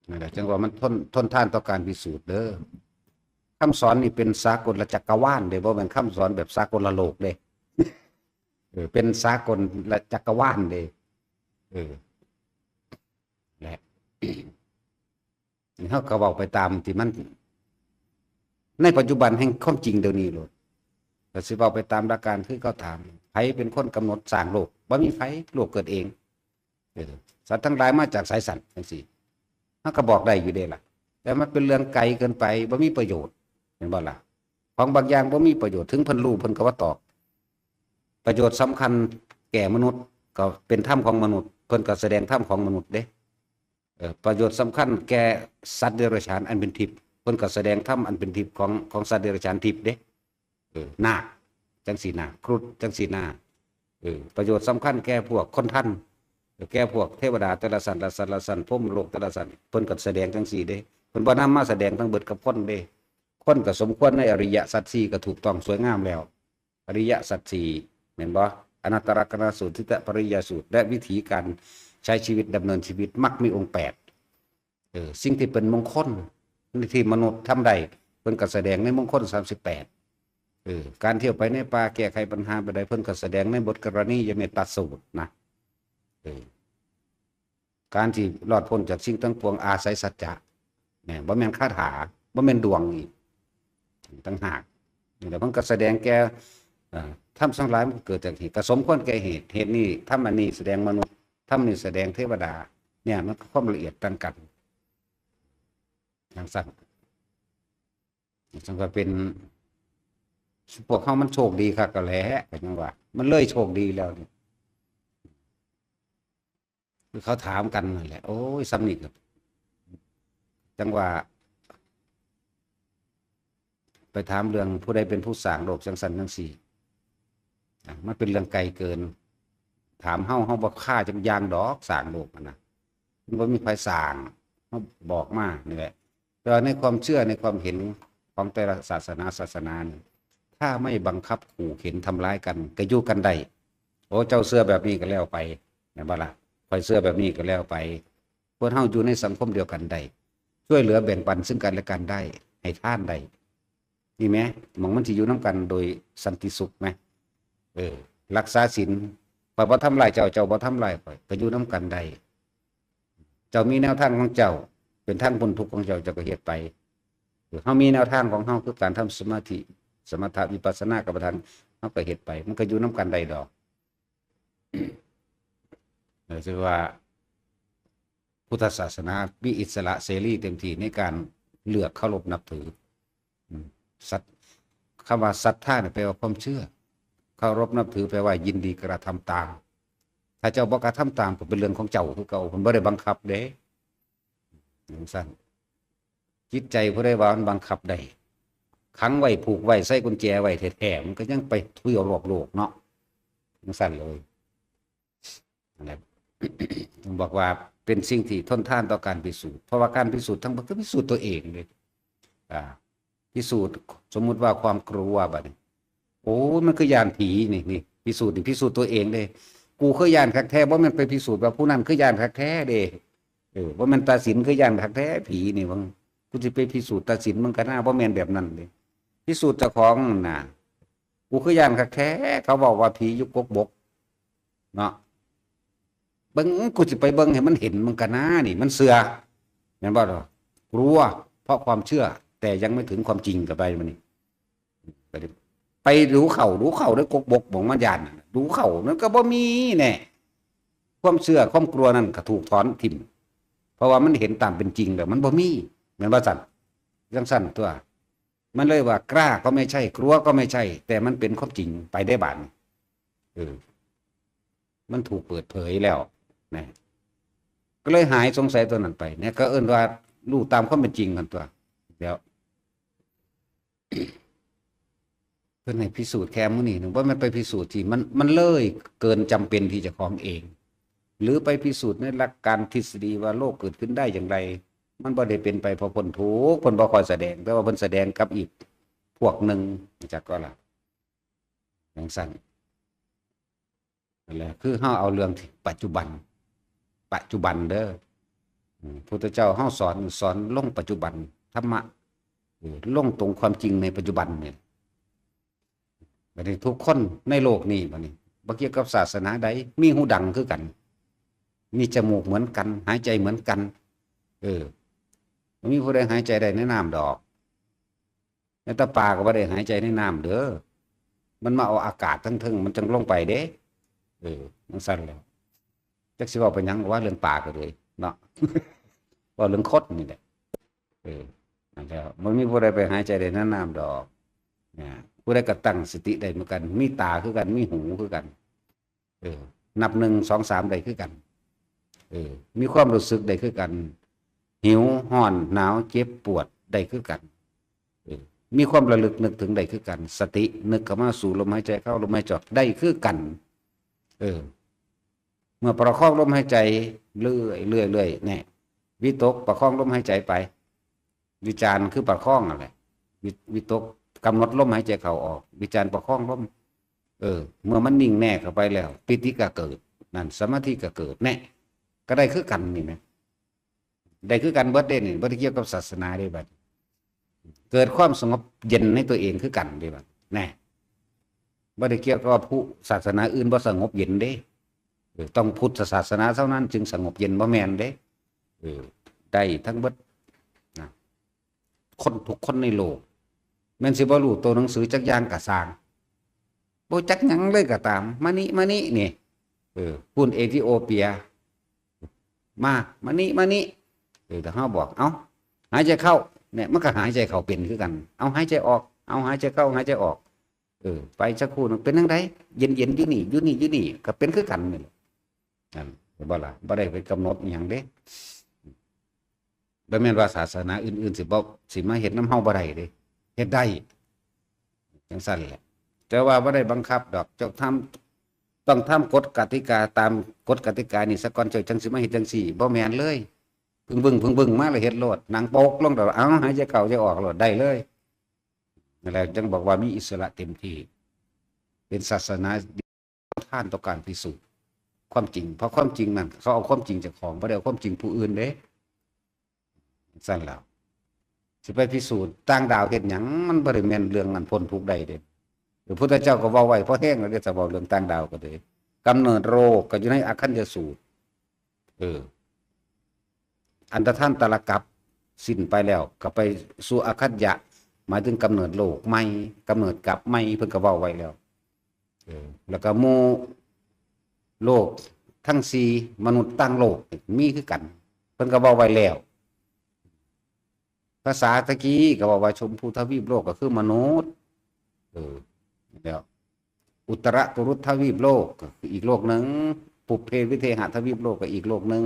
นั่นแหละจังว่ามันทนทานต่อการพิสูจน์เด้อคำสอนนี่เป็นสากลจักรวาลเด้บ่แม่นคำสอนแบบสากลโลกเด้เป็นสากลจักรวาลเด้แหละนี่เขาก็บอกไปตามที่มันในปัจจุบันแห่งความจริงเดี๋ยวนี้โลดแต่สิบอกไปตามหลักการคือเขาถามไผเป็นคนกำหนดสร้างโลกบ่มีไผโลกเกิดเองสัตว์ทั้งหลายมาจากสายสัตว์จังซี่เขาก็บอกได้อยู่เด้ล่ะแต่มันเป็นเรื่องไกลเกินไปบ่มีประโยชน์เห็นบ่ล่ะของบางอย่างบ่มีประโยชน์ถึงเพิ่นรู้เพิ่นก็ว่าตอบประโยชน์สำคัญแก่มนุษย์ก็เป็นธรรมของมนุษย์เพิ่นก็แสดงธรรมของมนุษย์เด้ประโยชน์สำคัญแก่สัตว์เดรัจฉานอันเป็นทิพย์เพิ่นก็แสดงธรรมอันเป็นทิพย์ของสัตว์เดรัจฉานทิพย์เด้นาคจังสีนาครุฑจังสีนาประโยชน์สำคัญแก่พวกคนท่านแก่พวกเทวดาแต่ละสันพรหมโลกแต่ละสันเพิ่นก็แสดงจังสีเด้เพิ่นบ่นำมาแสดงทั้งเบิดกับคนเด้คนก็สมควรในอริยสัจสี่ก็ถูกต้องสวยงามแล้วอริยสัจสี่แม่นบ่อนัตตลักษณสูตรทิฏฐปริยสูตรและวิธีการใช้ชีวิตดำเนินชีวิตมักมีองค์8สิ่งที่เป็นมงคลที่มนุษย์ทำได้เพิ่นก็แสดงในมงคล38การเที่ยวไปในป่าแก้ไขปัญหาไปได้เพิ่นก็แสดงในบทกรณียเมตตาสูตรนะการที่รอดพ้นจากสิ่งทั้งปวงอาศัยสัจจะเนี่ยบ่แม่นคาถาบ่แม่นดวงอีกต่างหากนี่แหละเพิ่นก็แสดงแก่ทำทั้งหลายมันเกิดจากเหตุก็สมควรแก่เหตุนี้ทำอันนี้แสดงมนุษย์ทำนี่แสดงเทวดาเนี่ยมันความละเอียดต่างกันอย่างสั่นจังว่าเป็นพวกเขามันโชคดีค่ะก็แหละก็จังว่ามันเลยโชคดีแล้วนี่คือเขาถามกันนั่นแหละโอ้ยซ้ำนี่กับจังว่าไปถามเรื่องผู้ใดเป็นผู้สร้างโลกจังสันจังสี่มันเป็นเรื่องไกลเกินถามเฮาบ่ค่าจังยางดอกสร้างโลกนะมันบ่มีไผสร้างเฮาบอกมานี่แหละแต่ในความเชื่อในความเห็นของแต่ละศาสนานี่ถ้าไม่บังคับขู่เข็นทำร้ายกันก็อยู่กันได้โอ้เจ้าเสื้อแบบนี้ก็แล้วไปแม่นบ่ล่ะข่อยเสื้อแบบนี้ก็แล้วไปพวกเฮาอยู่ในสังคมเดียวกันได้ช่วยเหลือแบ่งปันซึ่งกันและกันได้ให้ทานได้นี่ไหมมันสิอยู่นำกันโดยสันติสุขไหมรักษาศีลข่อยบ่ทำลายเจ้าบ่ทำลายข่อยก็อยู่นำกันได้จ จ้ามีแนวทางของเจ้าเป็นทางพ้นทุกข์ของเจ้าเจ้าก็เฮ็ดไปเฮามีแนวทางของเฮาคือการทำสมาธิสมถะวิปัสสนากรรมฐานเฮาก็เฮ็ดไปมันก็อยู่นํกันได้ดอกถือว่าพุทธศาสนามีอิสระเสรีเต็มที่ในการเลือกเคารพนับถือสัตคำว่าศรัทธาเนี่ยแปลว่าความเชื่อเคารพนับถือแปลว่ายินดีกระทำตามถ้าเจ้าบ่กระทำตามก็เป็นเรื่องของเจ้าคือเก่าผมบ่ได้บังคับเด้อย่างสั้นจิตใจผู้ใดว่ามันบังคับได้ขังไว้ผูกไว้ใส่กุญแจไว้แท้ๆมันก็ยังไปเที่ยวรอบโลกเนาะอย่างสั้นเลยอะไรผมบอกว่าเป็นสิ่งที่ทนทานต่อการพิสูจน์เพราะว่าการพิสูจน์ทั้งหมดก็พิสูจน์ตัวเองเลยพิสูจน์สมมุติว่าความกลัวบัดนี้โอ้มันคือยานผีนี่พิสูจน์นี่พิสูจน์ตัวเองเลยกูคือยานคักแท้ว่ามันไปพิสูจน์ว่าผู้นั้นคือยานคักแท้เด้ว่ามันตัดสินคือยานคักแท้ผีนี่วังกูจะไปพิสูจน์ตัดสินมึงก็น่าว่าแม่นแบบนั้นเลยพิสูจน์เจ้าของน่ะกูคือยานคักแท้เขาบอกว่าผียุกกบกเนาะเบิ่งกูจะไปเบิ่งให้มันเห็นมึงก็น่านี่มันเสือแม่นบ่ดอกกลัวเพราะความเชื่อแต่ยังไม่ถึงความจริงกับไปมันนี่ไปดูเข่าด้วยกกบกของมันยานดูเข่านั้นก็บ่มีแน่ความเชื่อความกลัวนั่นก็ถูกถอนทิ่มเพราะว่ามันเห็นตามเป็นจริงแล้วมันบ่มีเหมือนว่าสั่นจังสั่นตัวมันเลยว่ากล้าก็ไม่ใช่กลัวก็ไม่ใช่แต่มันเป็นความจริงไปได้บานมันถูกเปิดเผยแล้วนะก็เลยหายสงสัยตัวนั้นไปเนี่ยก็เอิ้นว่ารู้ตามความเป็นจริงกันตัวเดี๋ยวเพื่อนให้พิสูจน์แค่มื้อนี้ว่ามันไปพิสูจน์ที่มันเลยเกินจำเป็นที่จะของเองหรือไปพิสูจน์ในหลักการทฤษฎีว่าโลกเกิดขึ้นได้อย่างไรมันบ่ได้เป็นไปเพราะพ้นทุกข์เพิ่นบ่ค่อยแสดงแต่ว่าเพิ่นแสดงกับอีกพวกหนึ่งจักก็ล่ะอย่างสั้นนั่นแหละคือเฮาเอาเรื่องที่ปัจจุบันเด้อพุทธเจ้าเฮาสอนลงปัจจุบันธรรมะลงตรงความจริงในปัจจุบันเนี่ยบัดนี้ทุกคนในโลกนี้บัดนี้บ่เกี่ยวกับศาสนาใดมีหูดังคือกันมีจมูกเหมือนกันหายใจเหมือนกันมีผู้ใดหายใจได้ในน้ำดอกในตาปลาก็บ่ได้หายใจในน้ำเด้อมันมาเอาอากาศทั้งมันจังลงไปเด้มันสั่นแล้วจักสิเว้าไปหยังว่าเรื่องปลาก็เลยเนาะว่าเรื่องคดนี่แหละนั่นแล้วมันมีผู้ใดไปหายใจได้ในน้ำดอกผู้ใดก็ตั้งสติได้เหมือนกันมีตาคือกันมีหูคือกันนับ1 2 3ได้คือกันมีความรู้สึกได้คือกันหิวห้อนหนาวเจ็บปวดได้คือกันมีความระลึกนึกถึงได้คือกันสตินึกเข้ามาสู่ลมหายใจเข้าลมหายใจออกได้คือกันเมื่อประคองลมหายใจเรื่อยเนี่ยวิตกประคองลมหายใจไปวิจารคือประคองอะไรวิตกกำหนดลมหายใจเข้าออกวิจารประคองลมเมื่อมันนิ่งแน่เข้าไปแล้วปิติก็เกิดนั่นสมาธิก็เกิดแน่ก็ได้คือกันนี่นะได้คือกันเบิดเด่นนี่บ่ได้เกี่ยวกับศาสนาได้บัดเกิดความสงบเย็นในตัวเองคือกันได้บัดแน่บ่ได้เกี่ยวกับผู้ศาสนาอื่นบ่สงบเย็นเด้ต้องพุทธศาสนาเท่านั้นจึงสงบเย็นบ่แม่นเด้ได้ทั้งเบิดนะคนทุกคนในโลกแม่นสิบ่รู้ตัวหนังสือจักอย่างก็สร้างบ่จักหยังเลยก็ตามมานี่นี่พูนเอธิโอเปียมานี่แต่เฮาบอกเอ้าหายใจเข้าเนี่ยมันก็หายใจเข้าเป็นคือกันเอาหายใจออกเอาหายใจเข้าหายใจออกไปสักครู่นึงเป็นจังไดเย็นอยู่นี่ก็เป็นคือกันนี่นั่นบ่ล่ะบ่ได้ไปกำหนดหยังเด้บ่แม่นว่าศาสนาอื่นๆสิมาเฮ็ดนำเฮาบ่ได้เด้เฮ็ดได้จังซั่นแหละแต่ว่าบ่ได้บังคับดอกเจ้าต้องทำกฎกติกาตามกฎกติกานี่ซะก่อนเจ้าจังสิมาเฮ็ดจังซี่บ่แม่นเลยเพิ่งบึ้งมาแล้วเฮ็ดโลดหนังโปกลงดอกเอาหายใจเข้าใจออกโลดได้เลยนั่นแหละจึงบอกว่ามีอิสระเต็มที่เป็นศาสนาท่านต่อการพิสูจน์ความจริงเพราะความจริงนั่นเขาเอาความจริงจากของบ่ได้เอาความจริงผู้อื่นเด้ซั่นแล้วสิไปพิสูจน์ต่างดาวเฮ็ดหยังมันบ่ได้แม่นเรื่องนั้นพ้นทุกข์ได้เด้พระพุทธเจ้าก็เว้าไว้พอแห้งแล้วจะเว้าเรื่องต่างดาวก็ได้กำเนิดโรคก็อยู่ในอคัญญสูตร อันตรธานตาลกัปสิ้นไปแล้วก็ไปสู่อคัตยะหมายถึงกำเนิดโลกใหม่กำเนิดกลับใหม่เพิ่นก็เว้าไว้แล้วแล้วก็หมู่โลกทั้งสี่มนุษย์ต่างโลกมีคือกันเพิ่นก็เว้าไว้แล้วภาษาตะกี้ก็บอกว่าชมพูทวีปโลกก็คือมนุษย์แล้วอุตรกุรุทวีปโลกก็คืออีกโลกหนึ่งปุพเพวิเทหทวีปโลกก็อีกโลกหนึ่ง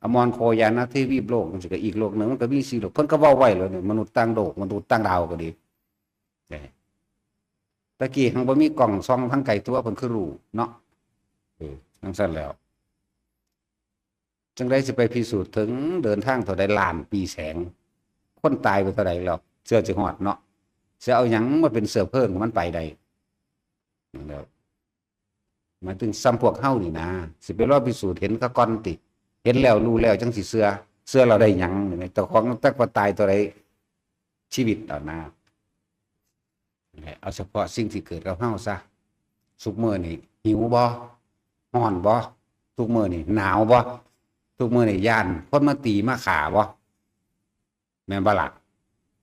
อมรโคยานทวีปโลกมันก็อีกโลกหนึ่งมันก็มีสี่โลกเพิ่นก็เว้าไว้แล้วเนี่ยมนุษย์ต่างโลกมนุษย์ต่างดาวก็ดีตะกี้หังบ่มีกล่องส่องทั้งไกลตัวเพิ่นคือรู้เนาะจังซั่นแล้วจังได้สิไปพิสูจน์ถึงเดินทางเท่าใดล้านปีแสงคนตายไปเท่าใดแล้วเสื้อสิฮอดเนาะสิเอาหยังมาเป็นเสื้อเพิ่งมันไปได้แล้วหมายถึงซ้ำพวกเฮานี่นะสิไปรอพิสูจน์เห็นก็ก่อนติเห็นแล้วรู้แล้วจังสิเสื้อเราได้หยังนี่เจ้าของตักว่าตายเท่าใดชีวิตต่อหน้าเอาเฉพาะสิ่งที่เกิดกับเฮาซะทุกมื้อนี่หิวบ่ร้อนบ่ทุกมื้อนี่หนาวบ่ทุกมื้อนี่ย่านคนมาตีมาฆ่าบ่แม่นบ่ล่ะ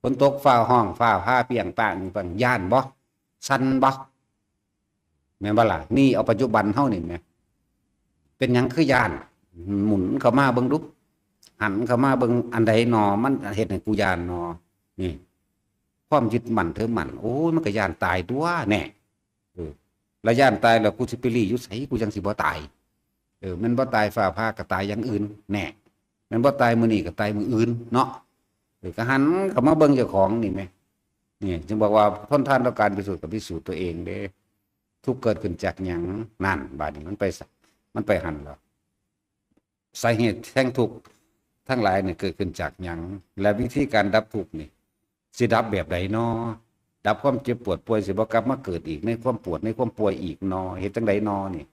ฝนตกฟ้าห้องฟ้าผ่าเปรี้ยงป้างนี่ปังย่านบ่สั่นบ่แม่นบ่ล่ะนี่เอาปัจจุบันเฮานี่แม่เป็นหยังคือย่านหมุนเข้ามาเบิ่งดูหันเข้ามาเบิ่งอันใดหนอมันเฮ็ดให้กูย่านหนอนี่ความยึดมั่นถือมั่นโอ้ยมันก็ย่านตายตัวแน่แล้วย่านตายแล้วกูสิไปรีอยู่ไสกูจังสิบ่ตายมันบ่ตายฟ้าผ่าก็ตายอย่างอื่นแน่มันบ่ตายมื้อนี้ก็ตายมื้ออื่นเนาะก็หันเข้ามาเบิ่งเจ้าของนี่แม่นี่จึงบอกว่าทนทานต่อการพิสูจน์กับพิสูจน์ตัวเองเด้ทุกเกิดขึ้นจากหยังนั่นบาดนี้มันไปหันแล้วสาเหตุแห่งทุกข์ทั้งหลายเนี่ยเกิดขึ้นจากหยังและวิธีการดับทุกข์นี่สิดับแบบใดน้อดับความเจ็บปวดป่วยสิบ่กลับมาเกิดอีกในความปวดในความป่วยอีกน้อเฮ็ดจังไดน้อนี่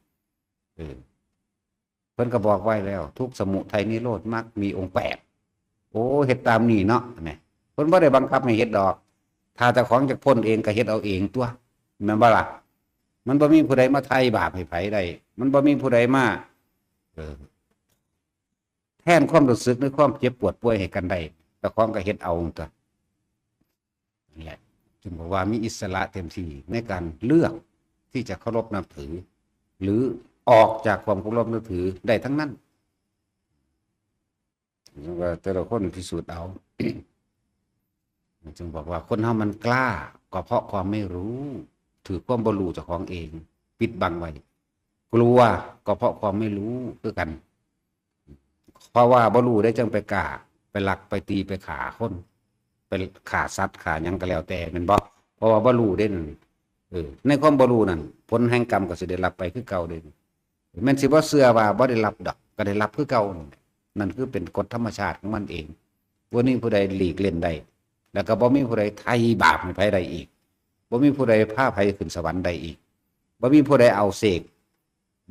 เพิ่นก็บอกไว้แล้วทุกข์สมุทัยนิโรธมรรคมีองค์8โอ้เฮ็ดตามนี่เนาะนี่เพิ่นบ่ได้บังคับให้เฮ็ดดอกถ้าเจ้าของจะพ้นเองก็เฮ็ดเอาเองตัวแม่นบ่ล่ะมันบ่มีผู้ใดมาไถ่บาปให้ไผได้มันบ่มีผู้ใดมาแทนความรู้สึกหรือความเจ็บปวดป่วยให้กันได้เจ้าของก็เฮ็ดเอาตัวนั่นแหละจึงบอกว่ามีอิสระเต็มที่ในการเลือกที่จะเคารพนับถือหรือออกจากความเคารพนับถือได้ทั้งนั้นว่าแต่ละคนพิสูจน์เอา จึงบอกว่าคนเฮามันกล้าก็เพราะความไม่รู้ถือความบ่รู้เจ้าของเองปิดบังไว้กลัวก็เพราะความไม่รู้คือกันเพราะว่าบ่รู้ได้จึงไปกล้าไปลักไปตีไปฆ่าคนไปฆ่าสัตว์ฆ่าหยังก็แล้วแต่แม่นบ่เพราะว่าบ่รู้เด้นั่นในความบ่รู้นั่นผลแห่งกรรมก็สิได้รับไปคือเก่าเด้แม่นสิบ่เชื่อว่าบ่ได้รับดอกก็ได้รับคือเก่านั่นคือเป็นกฎธรรมชาติของมันเองบ่มีผู้ใดหลีกเล่นได้แล้วก็บ่มีผู้ใดไถ่บาปให้ไผได้อีกบ่มีผู้ใดพาไผขึ้นสวรรค์ได้อีกบ่มีผู้ใดเอาเสก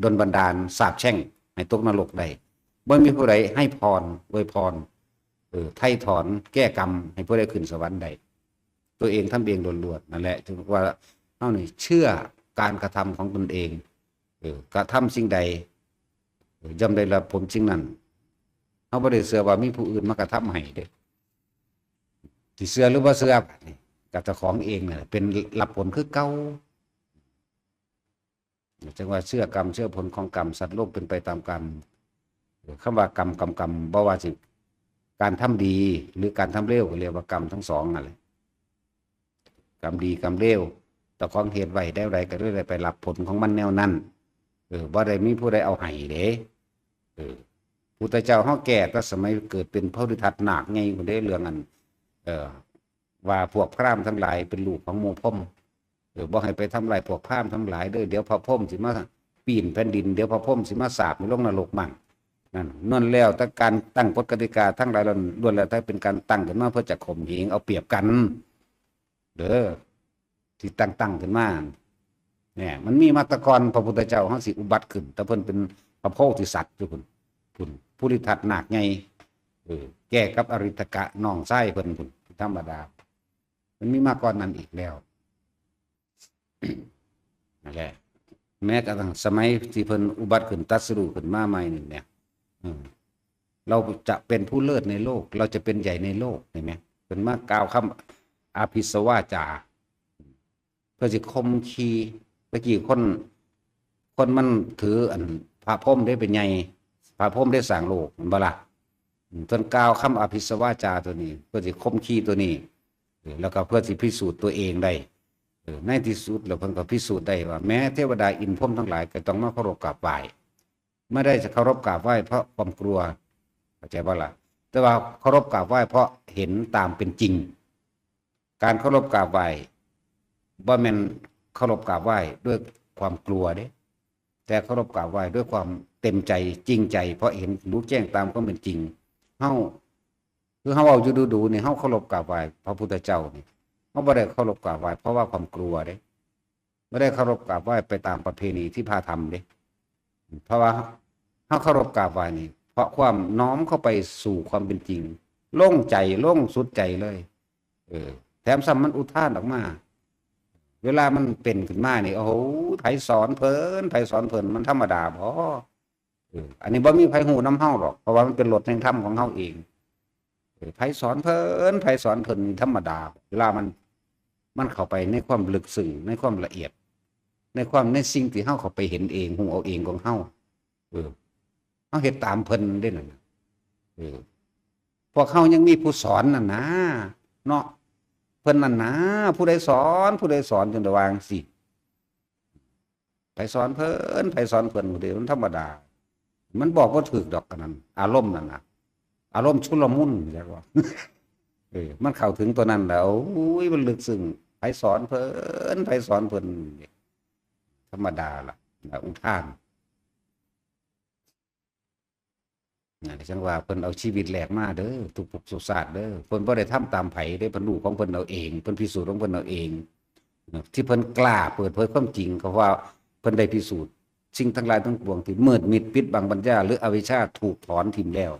ดลบันดาลสาปแช่งให้ตกนรกได้บ่มีผู้ใดให้พรอวยพรไถ่ถอนแก้กรรมให้ผู้ใดขึ้นสวรรค์ได้ตัวเองทำเองล้วนๆนั่นแหละถึงว่าเฮานี่เชื่อการกระทำของตนเองกระทำสิ่งใดย่อมได้รับผลสิ่งนั้นเฮาบ่ได้เชื่อว่ามีผู้อื่นมากระทำให้เด้สิเชื่อหรือบ่เชื่อนี่กับเจ้าของเองเนี่ยเป็นรับผลคือเก่าจังว่าเชื่อกรรมเชื่อผลของกรรมสัตว์โลกเป็นไปตามกรรมคำว่ากรรมบ่ว่าสิการทำดีหรือการทำเลวก็เรียกว่ากรรมทั้งสองนั่นแหละกรรมดีกรรมเลวเจ้าของเหตุไว้ได้ไรก็ได้ไปรับผลของมันแนวนั้นบ่ได้มีผู้ใดเอาให้เด้พุทธเจ้าเฮาแก่ก็สมัยเกิดเป็นพระฤทัตหนักไงพุ่นได้เรื่องอันว่าพวกพราหมณ์ทั้งหลายเป็นลูกของโมพรหมบ่ให้ไปทำลายพวกพราหมณ์ทั้งหลายเด้อเดี๋ยวพระพรหมสิมาปีนแผ่นดินเดี๋ยวพระพรหมสิมาสาปลงนรกมั่งนั่นแล้วแต่การตั้งกฎกติกาทั้งหลายล้วนแล้วแต่เป็นการตั้งขึ้นมาเพื่อจะข่มเหงเอาเปรียบกันเด้อที่ตั้งขึ้นมาเนี่ยมันมีมาตรกรพระพุทธเจ้าเฮาสิอุบัติขึ้นแต่เพิ่นเป็นพระโพธิสัตว์อยู่พุ่นผู้ฤทัตหนักไงแก้กับอริตกะน้องไส้เพิ่นพุ่นธรรมดามันมีมาก่อนนั้นอีกแล้ว นั่นแหละแม้กระทั่งสมัยที่เพิ่นอุบัติขึ้นตรัสรู้ขึ้นมาใหม่นี่เนี่ย เราจะเป็นผู้เลิศในโลก เราจะเป็นใหญ่ในโลกเห็นไหมเป็นมากกล่าวคำอาภิสวาจาเพื่อจะคมคีตะกี้คนมันถืออันพระพรหมได้เป็นไงพระพรหมได้สร้างโลกมันบ่ล่ะจนกล่าวคำอภิสวาจาตัวนี้เพื่อจะคมคีตัวนี้แล้วก็เพื่อจะพิสูจน์ตัวเองได้ในที่สุดแล้วเพิ่นก็พิสูจน์ได้ว่าแม้เทวดาอินทร์พรหมทั้งหลายก็ต้องมาเคารพกราบไหว้ไม่ได้จะเคารพกราบไหว้เพราะความกลัวเข้าใจบ่ล่ะแต่ว่าเคารพกราบไหว้เพราะเห็นตามเป็นจริงการเคารพกราบไหว้บ่แม่นเคารพกราบไหว้ด้วยความกลัวเด้แต่เคารพกราบไหว้ด้วยความเต็มใจจริงใจเพราะเห็นรู้แจ้งตามความเป็นจริงเฮาคือเฮาเอาอยู่ดูๆนี่เฮาเคารพกราบไหว้พระพุทธเจ้านี่เฮาบ่ได้เคารพกราบไหว้เพราะว่าความกลัวเด้ไม่ได้เคารพกราบไหว้ไปตามประเพณีที่พาทำเด้เพราะว่าเฮาเคารพกราบไหว้นี่เพราะความน้อมเข้าไปสู่ความเป็นจริงโล่งใจโล่งสุดใจเลยแถมซ้ำมันอุทานออกมาเวลามันเป็นขึ้นมานี่โอ้โหไผสอนเพิ่นไผสอนเพิ่นมันธรรมดาบ่อันนี้บ่มีไผฮู้นำเฮาหรอกเพราะว่ามันเป็นรสแห่งธรรมของเฮาเองไผสอนเพิ่นไผสอนเพิ่นธรรมดาเวลามันเข้าไปในความลึกซึ้งในความละเอียดในสิ่งที่เฮาเข้าไปเห็นเองฮู้เอาเองของเฮาเฮาเฮ็ดตามเพิ่นได้นั่นพวกเฮายังมีผู้สอนนั่นนะเนาะเพิ่นนั่นนะผู้ใดสอนจนได้วางสิไผสอนเพิ่นไผสอนเพิ่นเดี๋ยวมันธรรมดามันบอกว่าถูกดอกกันนั้นอารมณ์นั่นน่ะอารมณ์ชุลมุนจังว่ามันเข้าถึงตัวนั้นแล้วอุ้ยมันลึกซึ้งไผสอนเพิ่นธรรมดาล่ะอุทานจังว่าเพิ่นเอาชีวิตแลกมาเด้อทุกภพทุกชาติเด้อเพิ่นบ่ได้ทำตามไผเด้เพิ่นรู้ของเพิ่นเอาเองเพิ่นพิสูจน์ของเพิ่นเอาเองที่เพิ่นกล้าเปิดเผยความจริงก็ว่าเพิ่นได้พิสูจน์สิ่งทั้งหลายทั้งปวงที่มืดมิดปิดบังปัญญาหรืออวิชชาถูกถอนทิ่มแล้ว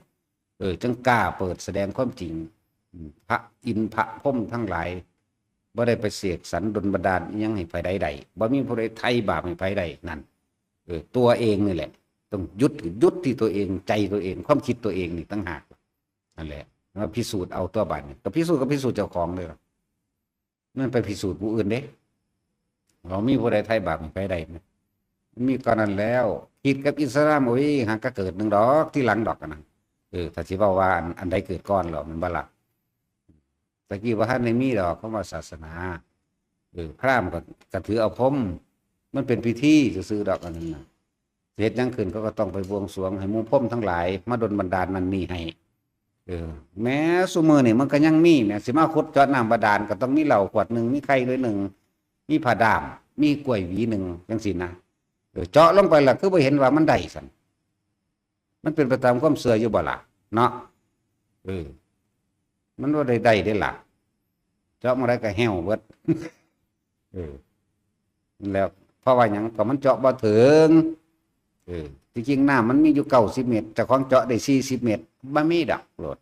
จึงกล้าเปิดแสดงความจริงพระอินทร์พระพรหมทั้งหลายบ่ได้ไปเสกสรรดลบันดาลอิหยังให้ไผใดๆบ่มีผู้ใดไถ่บาปให้ไผใดนั่นตัวเองนี่แหละต้องยุดที่ตัวเองใจตัวเองความคิดตัวเองนี่ตั้งหากนั่นแหละมาพิสูจน์เอาตัวบัตรก็พิสูจน์เจ้าของเลยนั่นไปพิสูจน์ผู้อื่นเด้เรามีผู้ใดไถ่บาปให้ไผใดมีตอนนั้นแล้วคิดกับอิสลามโอ้ยหากก็เกิดหนึ่งดอกที่หลังดอกกันนะถ้าสิว่าอันใดเกิดก่อนหรอมันบ่ล่ะตะกี้ว่าท่านในมีดอกเขามาศาสนาพระมันก็ถือเอาพรมมันเป็นพิธีซื่อดอกอันนั้นนะเฮ็ดยังขึ้นก็ต้องไปบวงสรวงให้หมู่พรหมทั้งหลายมาดลบันดาลนั่นนี่ให้แม้ซุมื้อนี่มันก็ยังมีแม้สิมาขุดเจาะน้ำบาดาลก็ต้องมีเหล้าขวดนึงมีไข่ด้วยนึงมีผ้าด้ามมีกล้วยหวีนึงจังซี่นะเจาะลงไปแล้วคือบ่เห็นว่ามันได้ซั่นมันเป็นไปตามความเชื่ออยู่บ่ล่ะเนาะมันบ่ได้ได้ล่ะเจาะมาได้ก็แห้วเบิดแล้วเพราะว่าหยังเพราะมันเจาะบ่ถึงจริงๆน้ำมันมีอยู่90 เมตรเจ้าของเจาะได้40 เมตรบ่มีดอกโลด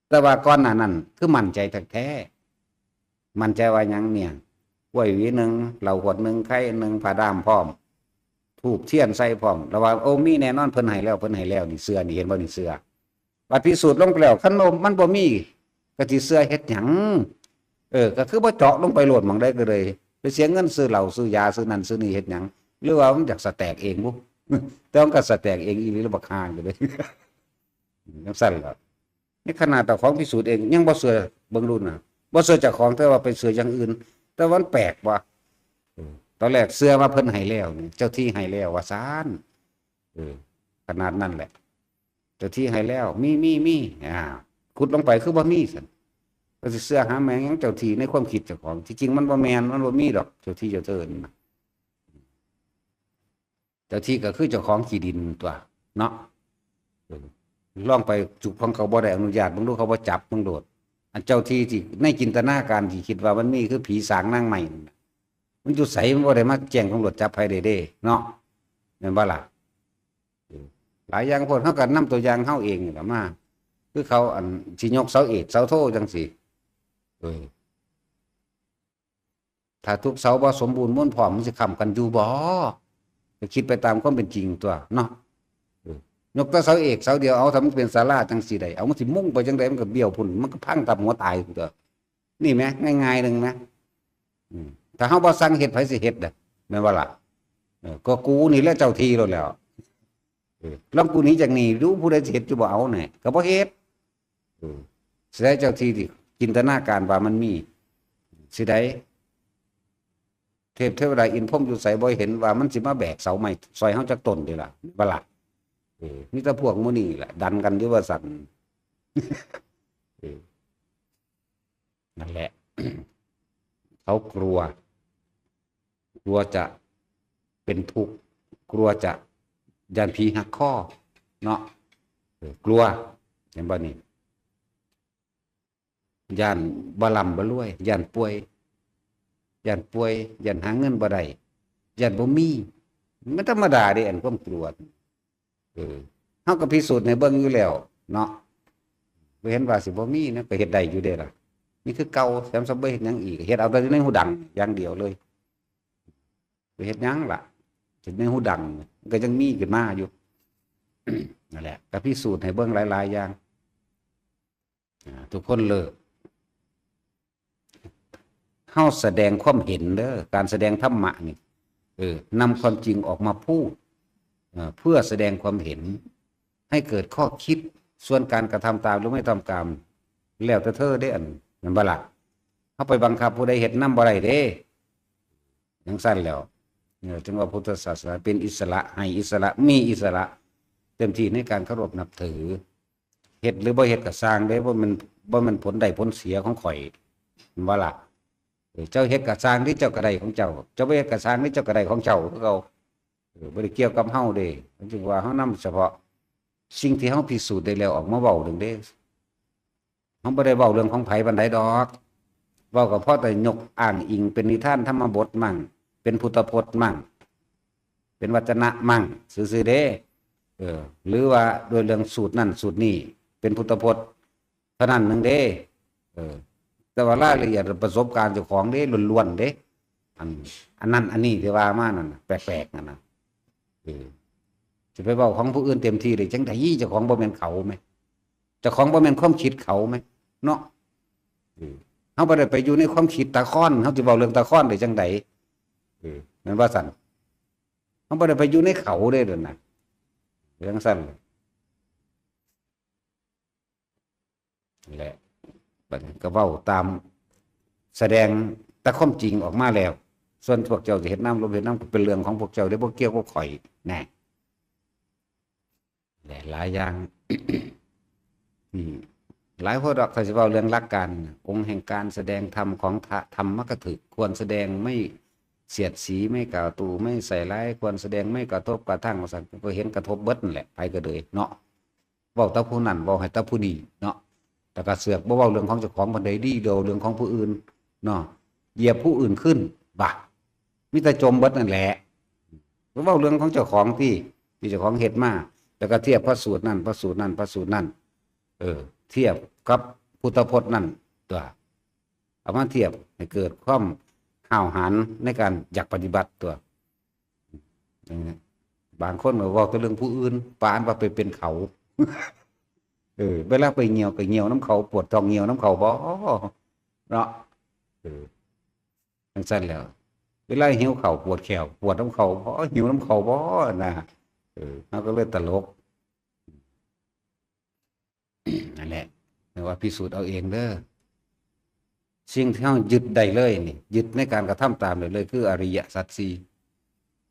แต่ว่าก่อนหน้านั้นคือมั่นใจแท้ๆมั่นใจว่าหยังเนี่ยกล้วยหวีนึงเหล้าขวดนึงไข่นึงผ้าด้ามพร้อมถูกเทียนใส่พร้อมแล้วว่าโอ้มีแน่นอนเพิ่นให้แล้วนี่เสื้อนี่เห็นบ่นี่เสื้อว่าพิสูจน์ลงไปแล้วคันมันบ่มีก็สิเสื้อเฮ็ดหยังก็คือบ่เจาะลงไปโลดหม่องใดก็เลยไปเสียเงินซื้อเหล้าซื้อยาซื้อนั่นซื้อนี่เฮ็ดหยังหรือว่ามันอยากสแตกเองบ่แต่มันก็สแตกเองอีหลีแล้วบักห่าอยู่เลยจังซั่นล่ะนี่ขนาดเจ้าของพิสูจน์เองยังบ่เชื่อเบิ่งรุ่นน่ะบ่เชื่อเจ้าของแต่ว่าไปเชื่ออย่างอื่นแต่ว่ามันแปลกว่ะตอนแรกเชื่อว่าเพิ่นให้แล้วนี่เจ้าที่ให้แล้วว่าซ่านขนาดนั้นแหละเจ้าที่ให้แล้วมีขุดลงไปคือบ่มีซั่นก็สิเชื่อหาแม่งหยังเจ้าที่ในความคิดเจ้าของที่จริงมันบ่แม่นมันบ่มีดอกเจ้าที่เจ้าเทินเจ้าที่ก็คือเจ้าของที่ดินตัวเนาะลองไปจุกของเขาบ่ได้อนุญาตมึงดูเขาบ่จับมึงโดดอันเจ้าที่ในจินตนาการที่คิดว่ามันมีคือผีสางนางไม้มันอยู่ไสมันบ่ได้มาแจ้งตำรวจจับไผได้เด้เนาะแม่นบ่ล่ะหลายอย่างคนเฮาก็นำตัวอย่างเฮาเองนี่ล่ะมาคือเขาอันสิยกเสาเอกเสาโทจังซี่ถ้าทุกเสาบ่สมบูรณ์ม้วนพร้อมมันสิค้ำกันอยู่บ่ก็คิดไปตามความเป็นจริงตัวเนาะ ยกแต่เสาเอกเสาเดียวเอาทำมันเป็นศาลาจังสีใดเอามันสิมุ่งไปจังใดมันก็เบี้ยวพุ่นมันก็พังทับหัวตายตัวนี่ไหมง่ายๆหนึ่งไหมถ้าเฮาบ่สั่งเฮ็ดไผสิเฮ็ดเด้อแม่นบ่ล่ะก็กูนี่แหละเจ้าที่แล้วลองกูหนีจากนี่รู้ผู้ใดสิเฮ็ดอยู่บ่เอาเนี่ยก็บ่เฮ็ดสิได้เจ้าที่ที่จินตนาการว่ามันมีสิได้เทพเทวดาอินพรหมอยู่ไสบ่เห็นว่ามันสิมาแบกเสาไม้ซอยเฮาจักต้นนี่ล่ะบ่ล่ะมีแต่พวกหมู่นี่แหละดันกันอยู่ว่าสั่นนั่นแหละเขากลัวจะเป็นทุกข์กลัวจะย่านผีหักคอเนาะกลัวเห็นบ่นี่ย่านบ่ร่ำบ่รวยย่านป่วยย่านหาเงินบ่ได้ย่านบ่มีมันธรรมดาเด้อันความกลัวเฮาก็พิสูจน์ให้เบิ่งอยู่แล้วเนาะบ่เห็นว่าสิบ่มีนะก็เฮ็ดได้อยู่เด้ล่ะนี่คือเก่าแถมซะบ่เฮ็ดหยังอีกเฮ็ดเอาแต่ในหูดังอย่างเดียวเลยไปเฮ็ดหยังล่ะเฮ็ดในหูดังก็ยังมีขึ้นมาอยู่ นั่นแหละก็พิสูจน์ให้เบิ่งหลายๆอย่างทุกคนเลิกเฮาแสดงความเห็นเด้อการแสดงธรรมะนี่นำความจริงออกมาพูดเพื่อแสดงความเห็นให้เกิดข้อคิดส่วนการกระทำตามหรือไม่ทำตามแล้วแต่เธอได้อันนั่นบ่ล่ะเฮาไปบังคับผู้ใดเฮ็ดนำบ่ได้เด้จังซั่นแล้วจึงว่าพุทธศาสนาเป็นอิสระให้อิสระมีอิสระเต็มที่ในการเคารพนับถือเฮ็ดหรือบ่เฮ็ดก็สร้างเด้บ่มันผลใดผลเสียของข่อยว่าล่ะเจ้าเฮ็ดก็สร้างที่เจ้าก็ได้ของเจ้าบ่เฮ็ดก็สร้างที่เจ้าก็ได้ของเจ้าคือเก่าบ่ได้เกี่ยวกับเฮาเด้จึงว่าเฮานำเฉพาะสิ่งที่เฮาพิสูจน์ได้แล้วออกมาเว้าเรื่องเด้เฮาบ่ได้เว้าเรื่องของไผปานใดดอกเว้าก็พอแต่ยกอ้างอิงเป็นนิทานธรรมบทมั่งเป็นพุทธพจน์มั่งเป็นวจนะมั่งซื่อๆเด้หรือว่าโดยเรื่องสูตรนั่นสูตรนี้เป็นพุทธพจน์เท่านั้นนึงเด้แต่ว่ารายละเอียดประสบการณ์เจ้าของเด้ล้วนๆเด้อันนั้นอันนี้ที่ว่ามานั่นแปลกๆนั่นน่ะจะไปเว้าของผู้อื่นเต็มที่ได้จังได๋เจ้าของบ่แม่นเขาแม่เจ้าของบ่แม่นความคิดเขาแม่เนาะเฮาบ่ได้ไปอยู่ในความคิดตาค้อนเฮาสิเว้าเรื่องตาค้อนได้จังได๋แม่นว่าซั่นเฮาบ่ได้ไปอยู่ในเขาเด้เด้อน่ะเรื่องซั่นแหละบัดนี้ก็เว้าตามแสดงแต่ความจริงออกมาแล้วส่วนพวกเจ้าสิเฮ็ดนำลมเฮ็ดนำก็เป็นเรื่องของพวกเจ้าได้บ่เกี่ยวกับข่อยแน่หลายอย่าง หลายพวกดอกถ้าสิเว้าเรื่องหลักการองค์แห่งการแสดงธรรมของธรรมกถึกควรแสดงไม่เสียดสีไม่กล่าวตู่ไม่ใส่ร้ายควรแสดงไม่กระทบกระทั่งว่าซั่นก็เห็นกระทบเบิดนั่นแหละไปก็เลยเนาะเว้าแต่ผู้นั้นเว้าให้แต่ผู้นี้เนาะแต่ก็เสือกบ่เว้าเรื่องของเจ้าของบ่ได้ดีเดียวเรื่องของผู้อื่นเนาะเหยียบผู้อื่นขึ้นบ่ะมีแต่จมเบิดนั่นแหละเว้าเรื่องของเจ้าของที่เจ้าของเฮ็ดมาแล้วก็เทียบพระสูตรนั้นพระสูตรนั้นพระสูตรนั้นเทียบกับพุทธพจน์นั่นตัวเอามาเทียบให้เกิดความห้าวหาญในการอยากปฏิบัติตัวบางคนก็เว้าแต่เรื่องผู้อื่นปานว่าไปเป็นเขา เวลาไปเหี่ยวก็เหี่ยวน้ำเขาปวดท้องเหี่ยวน้ำเขาบ่เนาะจังซั่นแล้วเวลาหิวข้าวปวดแขวปวดน้ำเขาบ่หิวน้ำเขาบ่นะเฮาก็เลยตลกนั่นแหละแต่ว่าพิสูจน์เอาเองเด้อสิ่งที่เฮายึดได้เลยนี่ยึดในการกระทำตามเลยคืออริยสัจสี่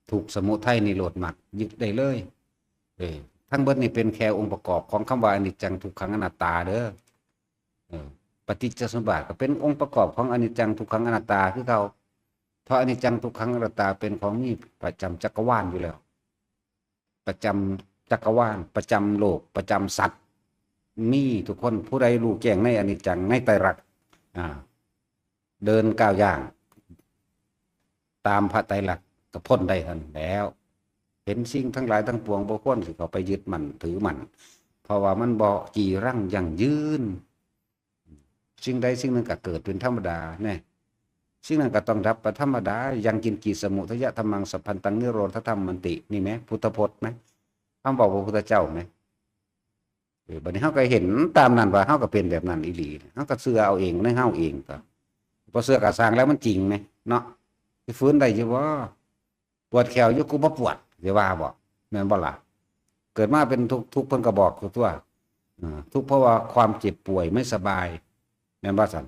ทุกข์สมุทัยนิโรธมรรคยึดได้เลยทั้งเบิดนี่เป็นแค่องค์ประกอบของคำว่าอนิจจังทุกขังอนัตตาเด้อปฏิจจสมุปบาทก็เป็นองค์ประกอบของอนิจจังทุกขังอนัตตาคือเขาเพราะอนิจจังทุกขังอนัตตาเป็นของมีประจำจักรวาลอยู่แล้วประจำจักรวาลประจำโลกประจำสัตว์มีทุกคนผู้ใดรู้แจ้งในอนิจจังในไตรลักษณ์เดินก้าวย่างตามพระไตรลักษณ์ก็พ้นได้ทันแล้วเห็นสิ่งทั้งหลายทั้งปวงบ่ควรสิเขาไปยึดมั่นถือมั่นเพราะว่ามันบ่จีรังยั่งยืนสิ่งใดสิ่งหนึ่งก็เกิดเป็นธรรมดาแน่สิ่งนั้นก็ต้องดับเป็นธรรมดายังกินกีสมุทยะธรรมังสัพพันตังนิโรธธรรมมันตินี่ไหมพุทธพจน์ไหม คำบอกพระพุทธเจ้าไหมบัดนี้เฮาก็เห็นตามนั้นว่าเฮาก็เป็นแบบนั้นอีหลีเฮาก็เชื่อเอาเองในเฮาเองก็บ่เชื่อก็สร้างแล้วมันจริงไหมเนาะสิฟื้นได้อยู่บ่ปวดแขวอยู่กูบ่ปวดสิว่าบ่แม่นบ่ล่ะเกิดมาเป็นทุกข์เพิ่นก็บอกตัวทุกข์เพราะว่าความเจ็บป่วยไม่สบายแม่นบ่ซั่น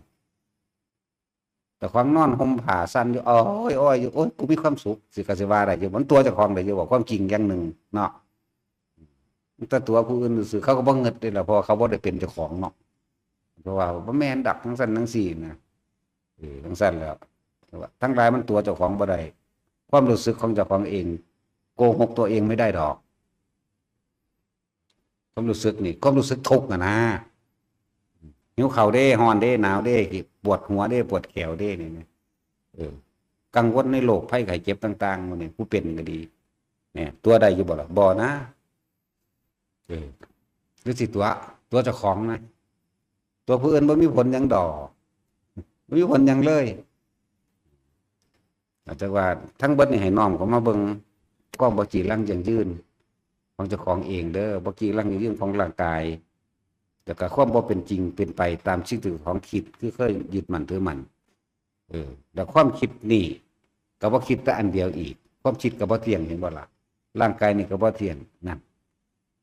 แต่ความนอนห่มผ้าสั่นอยู่อ้อยอ้อยอยู่โอ๊ยกูมีความสุขสิก็สิว่าได้อยู่มันตัวเจ้าของได้อยู่บ่ความจริงอย่างหนึ่งเนาะแต่ตัวผู้อื่นซื่อเขาก็บ่เงิดได้ล่ะเพราะเขาบ่ได้เป็นเจ้าของเนาะเพราะว่าบ่แม่นดักทั้งซั่นทั้งสี่นะทั้งซั่นแล้วทั้งหลายมันตัวเจ้าของบ่ได้ความรู้สึกของเจ้าของเองโกหกตัวเองไม่ได้ดอกความรู้สึกนี่ความรู้สึกทุกข์นะหิวเข่าเด้ฮ้อนเด้หนาวเด้ปวดหัวเด้ปวดแขวเด้นี่กังวลในโรคภัยไข้เจ็บต่างๆมันนี่ผู้เป็นก็ดีเนี่ยตัวใดอยู่บ่ล่ะบ่นะหรือสิตัวเจ้าของนะตัวผู้อื่นบ่มีผลหยังดอกบ่มีผลหยังเลยอาจจะว่าทั้งเบิดนี่ให้น้อมเข้ามาเบิ่งความบ่จีรังยั่งยืนของเจ้าของเองเด้อบ่จีรังยั่งยืนของร่างกายแต่ก็ความบ่เป็นจริงเป็นไปตามสิ่งที่ของคิดคือเคยยึดมั่นถือมั่นแล้วความคิดนี่ก็บ่คิดแต่อันเดียวอีกความคิดก็บ่เที่ยงเห็นบ่ล่ะร่างกายนี่ก็บ่เที่ยงนั่น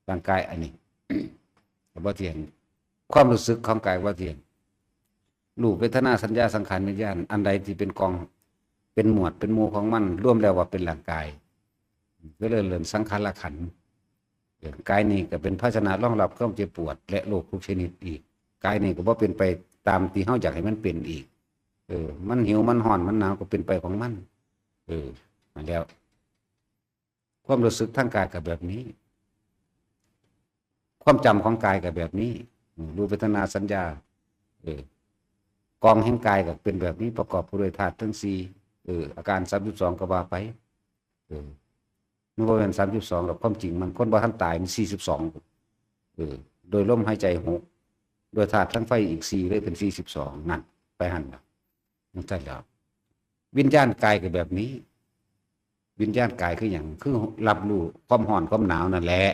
ร่างกายอันนี้ ก็บ่เที่ยงความรู้สึกของกายบ่เที่ยงรูปเวทนาสัญญาสังขารวิญญาณอันใดที่เป็นกองเป็นหมวดเป็นหมู่ของมันรวมแล้วว่าเป็นร่างกายก็เลยเริ่มสังขารขันธ์กายนี่ก็เป็นภาชนะรองรับความเจ็บปวดและโรคทุกชนิดอีกกายนี่ก็บ่เป็นไปตามที่เฮาอยากให้มันเป็นอีกมันหิวมันร้อนมันหนาวก็เป็นไปของมันมาแล้วความรู้สึกทางกายก็แบบนี้ความจำของกายก็แบบนี้รูปเวทนาสัญญากองแห่งกายก็เป็นแบบนี้ประกอบด้วยธาตุทั้งสี่อาการ32ก็ว่าไปมันบ่แม่น32หรอกความจริงมันคนบ่ทันตายมัน42โดยลมหายใจ6โดยธาตุทั้งไฟอีก4เลยเป็น42นั่นไปหั่นล่ะนั่นใช่แล้ววิญญาณกายก็แบบนี้วิญญาณกายคือหยังคือรับรู้ความร้อนความหนาวนั่นแหละ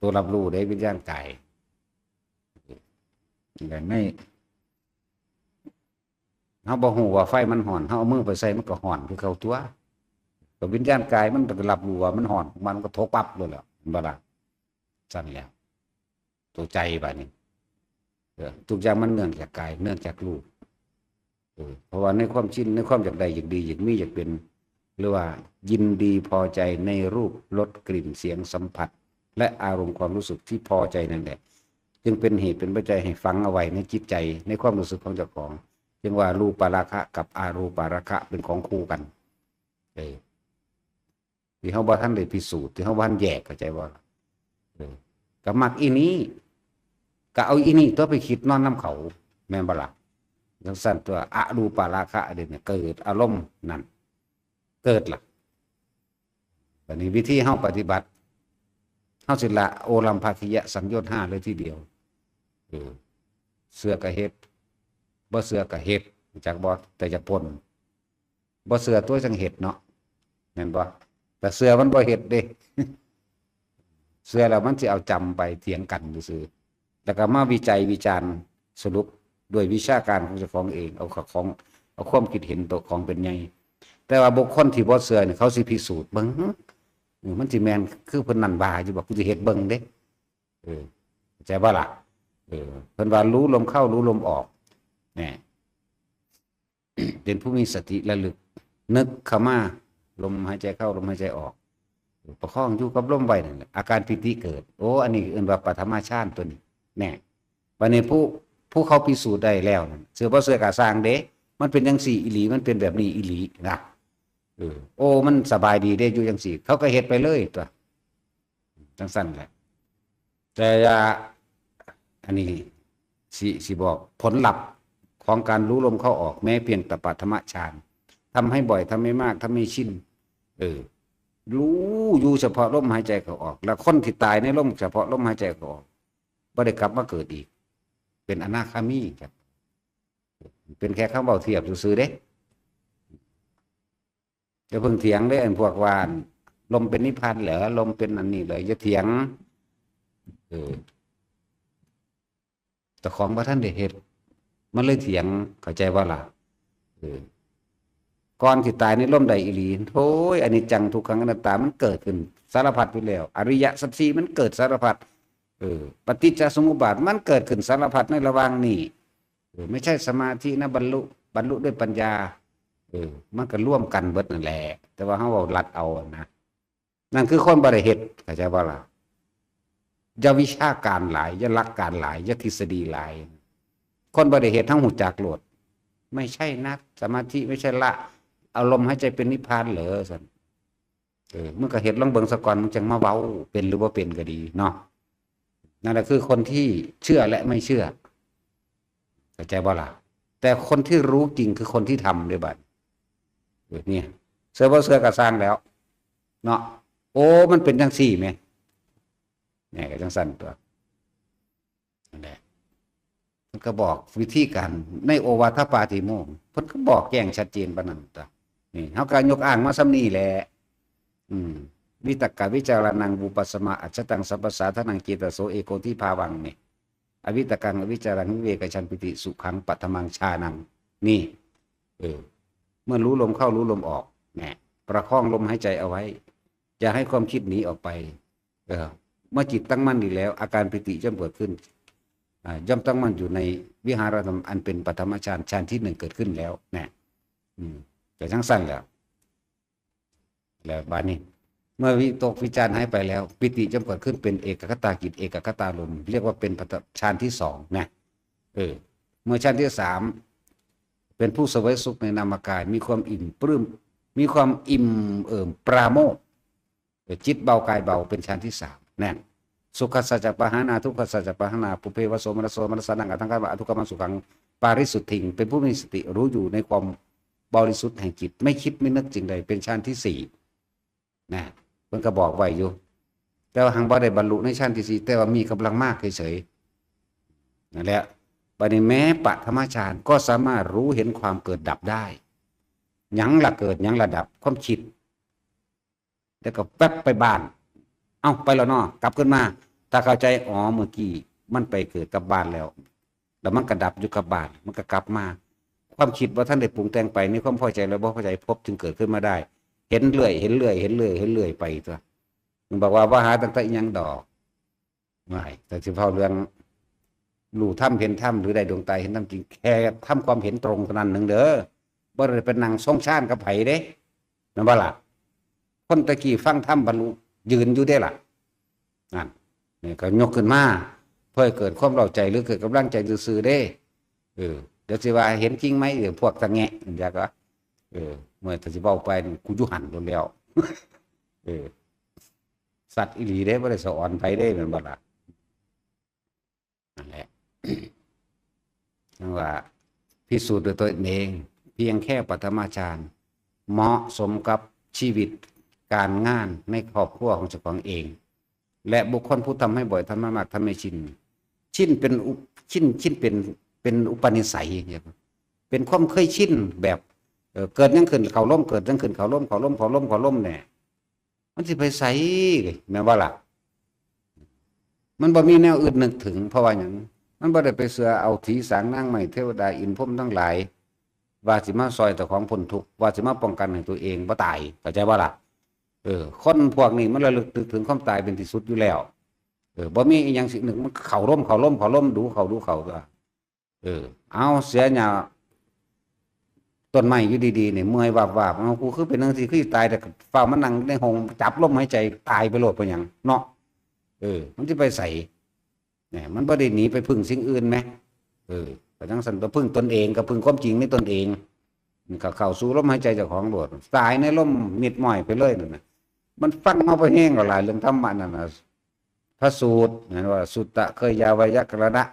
ตัวรับรู้ได้วิญญาณกายอย่างในเฮาบ่ฮู้ว่าไฟมันร้อนเฮาเอามือไปใส่มันก็ร้อนคือเขาตัวแต่วิญญาณกายมันก็รับรู้ว่ามันร้อนมันก็ทกปั๊บเลยแหละบ่ล่ะสั่นแล้วตัวใจบัดนี้ทุกอย่างมันเนื่องจากกายเนื่องจากรูปเพราะว่าในความชินในความอยากได้อยากดีอยากมีอยากเป็นหรือว่ายินดีพอใจในรูปรสกลิ่นเสียงสัมผัสและอารมณ์ความรู้สึกที่พอใจนั่นแหละจึงเป็นเหตุเป็นปัจจัยให้ฝังเอาไว้ในจิตใจในความรู้สึกของเจ้าของจึงว่ารูปราคะกับอารูปราคะเป็นของคู่กันที่เขาบ่ทันได้พิสูจน์ที่เขาบ่ทันแยกเข้าใจบ่ก็มักอีนี้ก็เอาอีนี้ตัวไปคิดนอนน้ำเขาแม่นบ่ล่ะจังซั่นตัวอรูปราคะเดี๋ยวนี้เกิดอารมณ์นั่นเกิดล่ะบัดนี้วิธีเฮาปฏิบัติเฮาสิละโอลัมภาคิยะสังโยชน์5เลยทีเดียวเสือก็เฮ็ดบ่เสือก็เฮ็ดจักบ่แต่จะพ้นบ่เสือตัวจังเฮ็ดเนาะแม่นบ่แต่เสือมันบ่เฮ็ดเด้ เสือแล้วมันสิเอาจำไปเถียงกันซื่อๆแล้วก็มาวิจัยวิจารณ์สรุปด้วยวิชาการของเจ้าของเองเอาความคิดเห็นตัวของเป็นไงแต่ว่าบุคคลที่บ่เสือเนี่ยเขาสิพิสูจน์เบิ่งมันสิแม่นคือเพิ่นนั่นว่าอยู่บ่กูสิเฮ็ดเบิ่งเด้เข้าใจบ่ล่ะเพิ่นว่ารู้ลมเข้ารู้ลมออกแหน่ เป็นผู้มีสติระลึกนึกเข้ามาลมหายใจเข้าลมหายใจออกประคองอยู่กับลมไว้นั่นแหละอาการปิติเกิดโอ้อันนี้เอิ้นว่าปฐมฌานตัวนี้แน่บัดนี้ผู้เขาพิสูจน์ได้แล้วนั่นเสือบ่เสือกะสร้างเด้มันเป็นจังซี่อีหลีมันเป็นแบบนี้อีหลีนะโอ้มันสบายดีเด้อยู่จังซี่เขาก็เฮ็ดไปเลยตัวจังซั่นแหละแต่อันนี้สิบอกผลลัพธ์ของการรู้ลมเข้าออกแม้เพียงแต่ปฐมฌานทำให้บ่อยทำให้มากทำให้ชินรู้อยู่เฉพาะลมหายใจเข้าออกแล้วคนที่ตายในลมเฉพาะลมหายใจเข้าออกบ่ได้กลับมาเกิดอีกเป็นอนาคามีครับเป็นแค่คำเว้าเทียบซื่อๆเด้จะเพิ่งเถียงได้อันพวกว่า ลมเป็นนิพพานเหรอลมเป็นอันนี้เลยอย่าเถียงเออแต่ของพระท่านได้เฮ็ดมันเลยเถียงเข้าใจว่าล่ะเออก่อนที่ตายในร่มใดอีหลีโอ้ยอนิจจังทุกขังอนัตตามันเกิดขึ้นสารพัดอยู่แล้วอริยสัจสี่มันเกิดสารพัดปฏิจจสมุปบาทมันเกิดขึ้นสารพัดในระหว่างนี้ไม่ใช่สมาธินะบรรลุด้วยปัญญามันก็ร่วมกันเบิดนั่นแหละแต่ว่าเฮาเอาลัดเอานะนั่นคือคนบ่ได้เฮ็ดเข้าใจบ่ล่ะอย่าวิชาการหลายอย่าหลักการหลายอย่าทฤษฎีหลายคนบ่ได้เฮ็ดทั้งหูจักโลดไม่ใช่นะสมาธิไม่ใช่ละอารมณ์หายใจเป็นนิพพานเหรอซั่นมึงก็เฮ็ดลองเบิ่งซะก่อนมึงจังมาเว้าเป็นหรือบ่เป็นก็ดีเนาะนั่นแหละคือคนที่เชื่อและไม่เชื่อเข้าใจบ่ล่ะแต่คนที่รู้จริงคือคนที่ทำด้วยบัดเนี่ยเสือบ่เสือก็สร้างแล้วเนาะโอ้มันเป็นจังซี่แม่เนี่ยก็จังสั่นตัวนั่นแหละมันก็บอกวิธีการในโอวาทปาติโมกข์เพิ่นก็บอกแจ้งชัดเจนปานนั้นตัวนี่เฮาก็ยกอ้างมาซ้ำนี้แหละวิตกวิจารณังอุปสมะอัจฉตังสัพพสาทนังเจตโสเอโกทิภาวังนี่อวิตกังอวิจารังวิเวกชันปิติสุขังปัตถมังชานังนี่เมื่อรู้ลมเข้ารู้ลมออกเนี่ยประคองลมหายใจเอาไว้อย่าให้ความคิดหนีออกไปเมื่อจิตตั้งมั่นดีแล้วอาการปิติย่อมเกิดขึ้นย่อมตั้งมั่นอยู่ในวิหารธรรมอันเป็นปฐมฌานฌานที่หนึ่งเกิดขึ้นแล้วเนี่ยแต่ทั้งสั้นแล้วบานี้เมื่อวิตกวิจารณ์ให้ไปแล้วปิติย่อมเกิดขึ้นเป็นเอกคตาจิตเอกคตาลมเรียกว่าเป็นฌานที่สองนะเมื่อฌานที่สามเป็นผู้เสวยสุขในนามกายมีความอิ่มปลื้มมีความอิ่มปราโมทย์จิตเบากายเบาเป็นฌานที่สามนั่นสุขสัจจปหานาทุกขสัจจปหานาปุเพวโสมนัสโสมนัสนังอัตถังกะอทุกขมังสุขังปาริสุทธิงเป็นผู้มีสติรู้อยู่ในความบริสุทธิ์แห่งจิตไม่คิดไม่นึกสิ่งใดเป็นฌานที่สี่นะมันก็บอกไว้อยู่แต่ว่าหังบ่ได้บรรลุในฌานที่สี่แต่ว่ามีกำลังมากเฉยๆนั่นแหละบัดนี้แม้ปฐมฌานก็สามารถรู้เห็นความเกิดดับได้หยังละเกิดหยังละดับความคิดแล้วก็แป๊บไปบ้านเอ้าไปแล้วเนาะกลับขึ้นมาถ้าเข้าใจอ๋อเมื่อกี้มันไปเกิดกับบ้านแล้วมันก็ดับอยู่กับบ้านมันก็กลับมาความคิดว่าท่านได้ปรุงแต่งไปนี่ความพอใจแล้วบ่พอใจพบจึงเกิดขึ้นมาได้เห็นเรื่อยไปตัวมันบอกว่าหาตั้งแต่ยังดอกไม่แต่สิเฝ้าเรื่องรู้ถ้ำเห็นถ้ำหรือได้ดวงตาเห็นถ้ำจริงแค่ทำความเห็นตรงเท่านั้นหนึ่งเด้อบ่ได้เป็นนางทรงชาติกับไผเด้นั่นบ่ล่ะคนตะกี้ฟังถ้ำบรรลุยืนอยู่ได้ล่ะนั่นนี่ก็ยกขึ้นมาเพื่อเกิดความเราใจหรือเกิดกำลังใจซื่อๆได้เดี๋ยวสิว่าเห็นจริงไหมเดี๋ยวพวกตะแงะอยากก็เมื่อถ้าสิเว้าไปกูอยู่หันโดนแล้วสัตว์อีหลีได้บ่ได้สอนไผได้แม่นบ่ล่ะนั่นแหละนั่นว่าพิสูจน์ด้วยตัวเองเพียงแค่ปฐมฌานเหมาะสมกับชีวิตการงานในครอบครัวของเจ้าของเองและบุคคลผู้ทำให้บ่อยทำให้มากทำให้ชินเป็นเป็นอุปนิสัยเป็นความเคยชินแบบเกิดยังขึ้นเขาล้มเกิดยังขึ้นเขาล้มเนี่ยมันสิไปใส่แม่ว่าล่ะมันบ่มีแนวอื่นนึกถึงเพราะว่าหยังมันบ่ได้ไปเสือเอาถีสางนางไม้เทวดาอินพรหมทั้งหลายว่าสิมาซอยแต่ของพ้นทุกข์ว่าสิมาป้องกันให้ตัวเองบ่ตายเข้าใจบ่ล่ะคนพวกนี้มันระลึกถึงความตายเป็นที่สุดอยู่แล้วบ่มีอีหยังสิ่งหนึ่งมันเขาล้มดูเขาตัวเอาเสียหน้าต้นไม้อยู่ดีๆเนี่ยเมื่อยวาบเอากูคือเป็นจังซี่คือตายแต่ฟ้ามันนั่งในห้องจับลมหายใจตายไปโลดไปหยังเนาะมันสิไปใส่เนี่ยมันบ่ได้หนีไปพึ่งสิ่งอื่นไหมก็จังซั่นตัวพึ่งตนเองกับพึ่งความจริงในตนเองก็เข้าสู่ลมหายใจเจ้าของโลดตายในลมมิดม้อยไปเลยนั่นน่ะมันฟังเอาไปแห้งหลายเรื่องธรรมะนั่นน่ะพระสูตรเห็นว่าสุตตะเคยยาวยกรณะ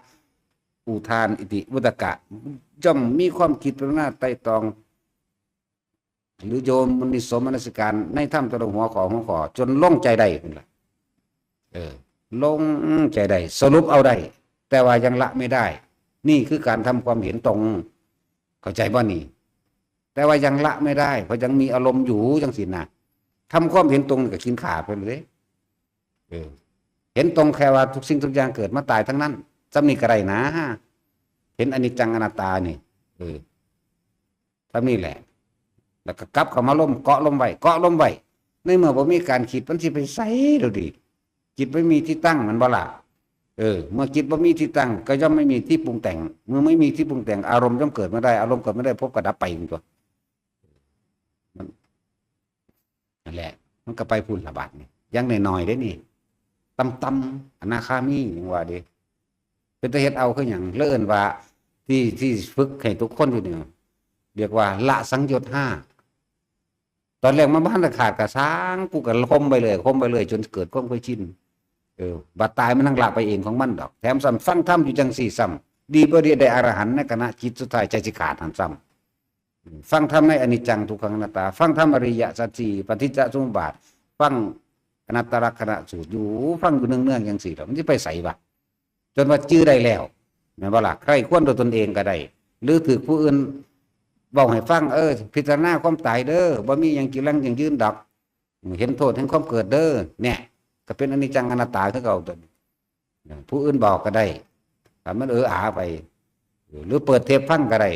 อุทานอิติวุตกะย่อมมีความคิดเป็นหน้าไต่ตองหรือโยมมันนิสมมนสิการในถ้ำตะลงหัวขอจนลงใจได้พุ่นล่ะลงใจได้สรุปเอาได้แต่ว่ายังละไม่ได้นี่คือการทำความเห็นตรงเข้าใจบ่นี่แต่ว่ายังละไม่ได้เพราะยังมีอารมณ์อยู่จังสินะ ทำความเห็นตรงกับกินขาดไปเลยเห็นตรงแค่ว่าทุกสิ่งทุกอย่างเกิดมาตายทั้งนั้นจำนี่กระไรนะเห็นอนิจจังอนัตตานี่ทำนี่แหละแล้วก็กลับเข้ามาล้มเกาะล้มไว้เกาะล้มไว้ในเมื่อบ่มีการคิดมันสิไปใส่ดูดิจิตไม่มีที่ตั้งมันบ่ล่ะเมื่อจิตบ่มีที่ตั้งก็ย่อมไม่มีที่ปรุงแต่งเมื่อไม่มีที่ปรุงแต่งอารมณ์ย่อมเกิดไม่ได้อารมณ์เกิดไม่ได้พบก็ดับไปตัวนั่นแหละมันก็ไปพูดระบาดนี่ยังหน่อยๆได้นี่ตำอนาคามีอย่างว่าดิเป็นตะเฮ็ดเอาคืออย่างเลื่อนว่าที่ฝึกให้ทุกคนอยู่เนี่ยเรียกว่าละสังโยชน์5ตอนแรกมาบ้านขาดกระซ้างกูก็คมไปเลยจนเกิดความเคยชินบัดตายมันทั้งละไปเองของมันดอกแถมซ้ำฟังธรรมอยู่จังสี่ซ้ำดีบ่ดีได้อรหันต์ในขณะจิตสุดท้ายใจสิขาดหันซ้ำฟังธรรมในอนิจจังทุกขังอนัตตาฟังธรรมอริยสัจสี่ปฏิจจสมุปบาทฟังอนัตตลักษณะสูตรอยู่ฟังอยู่เนื่องๆอย่างสี่หรอกมันจะไปใส่บะจนว่าจื้อได้แล้วแม่นบ่ล่ะใครควรตัวตนเองก็ได้หรือถือผู้อื่นบอกให้ฟังพิจารณาความตายเด้อบ่มีอย่างกิรังอย่างยืนดอกเห็นโทษแห่งความเกิดเด้อเนี่ยก็เป็นอนิจจังอนัตตาคือเก่าตัวผู้อื่นบอกก็ได้ถ้ามันอาไปหรือเปิดเทปฟังก็ได้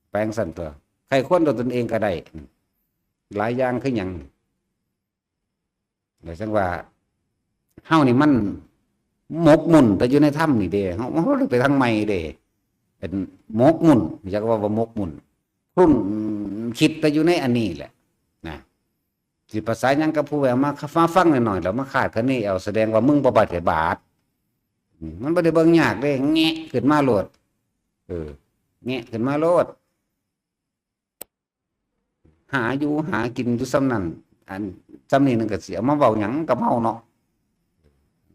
แปลงสั่นตัวใครควรตัวตนเองก็ได้หลายอย่างคืออย่างเดี๋ยวจังว่าเฮานี่มันหมกมุ่นแต่อยู่ในถ้ำนี่เด้เฮาไปทางใหม่เด้เป็นหมกมุ่นอยากว่าหมกมุ่นรุ่นคิดแต่อยู่ในอันนี้แหละนะสิภาษายังกับผู้แววมาฟังหน่อยๆแล้วมาขาดคะนี่เอาแสดงว่ามึงบ่บาดบาดมันบ่ได้เบิ่งยากเด้แงะขึ้นมาโลดแงะขึ้นมาโลดหาอยู่หากินอยู่ซ้ำนั่นอันซ้ำนี่นึงก็เสียมาเว้าหยังกับเฮาเนาะ